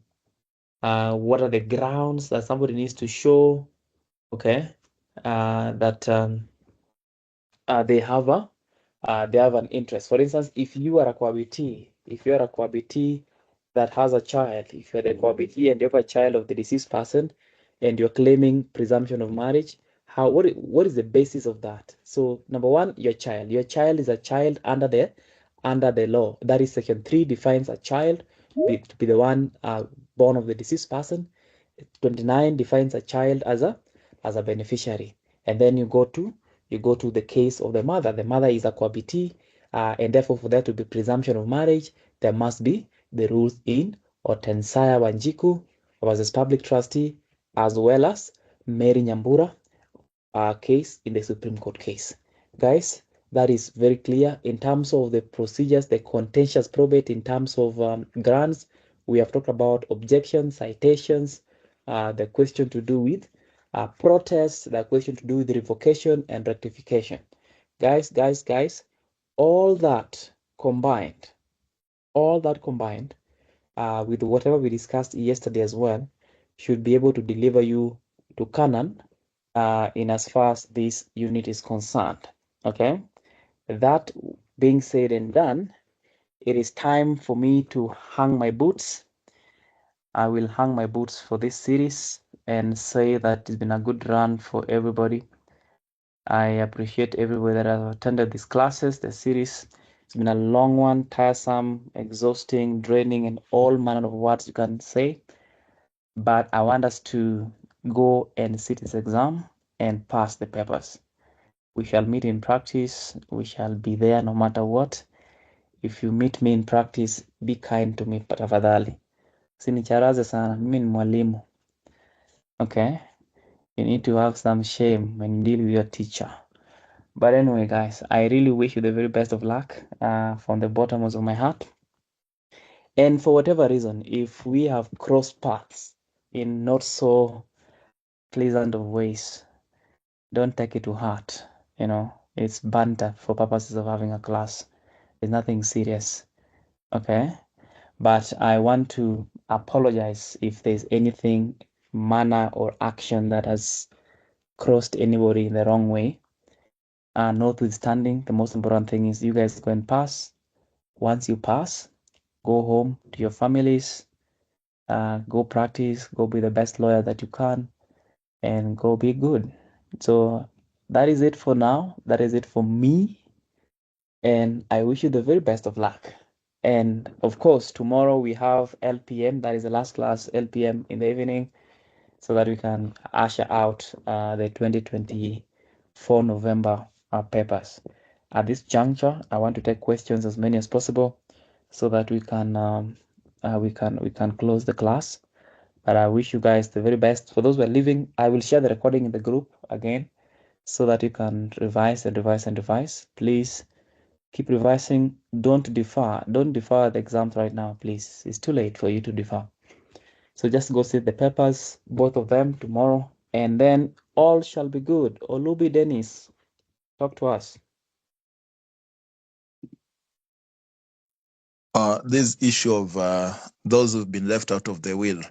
What are the grounds that somebody needs to show? Okay, that they have an interest. For instance, if you are a cohabitee, that has a child, if you're the cohabitee and you have a child of the deceased person, and you're claiming presumption of marriage, what is the basis of that? So number 1, your child is a child under the law. That is Section 3 defines a child to be the one born of the deceased person. 29 defines a child as a beneficiary. And then you go to the case of the mother. The mother is a cohabitee, and therefore for there to be presumption of marriage, there must be the rules in Otensaya Wanjiku versus public trustee, as well as Mary Nyambura case in the Supreme Court case. Guys, that is very clear in terms of the procedures, the contentious probate in terms of grants. We have talked about objections, citations, the question to do with protests, the question to do with revocation and rectification. Guys, all that combined with whatever we discussed yesterday as well, should be able to deliver you to Canaan in as far as this unit is concerned. Okay, that being said and done, it is time for me to hang my boots. I will hang my boots for this series and say that it's been a good run for everybody. I appreciate everybody that has attended these classes, the series. It's been a long one, tiresome, exhausting, draining, and all manner of words you can say. But I want us to go and sit this exam and pass the papers. We shall meet in practice. We shall be there no matter what. If you meet me in practice, be kind to me tafadhali. Sinicharaze sana, mimi ni mwalimu. Okay? You need to have some shame when you deal with your teacher. But anyway, guys, I really wish you the very best of luck from the bottom of my heart. And for whatever reason, if we have crossed paths in not so pleasant of ways, don't take it to heart. You know, it's banter for purposes of having a class. It's nothing serious. Okay? But I want to apologize if there's anything, manner, or action that has crossed anybody in the wrong way. Notwithstanding, the most important thing is you guys go and pass. Once you pass, go home to your families, go practice, go be the best lawyer that you can, and go be good. So that is it for now. That is it for me. And I wish you the very best of luck. And of course, tomorrow we have LPM, that is the last class, LPM in the evening, so that we can usher out the 2024 November papers. At this juncture, I want to take questions as many as possible so that we can close the class. But I wish you guys the very best. For those who are leaving, I will share the recording in the group again so that you can revise and revise and revise. Please keep revising. Don't defer. Don't defer the exams right now, please. It's too late for you to defer. So just go sit the papers, both of them tomorrow, and then all shall be good. Olubi Dennis, talk to us. This issue of those who've been left out of the will.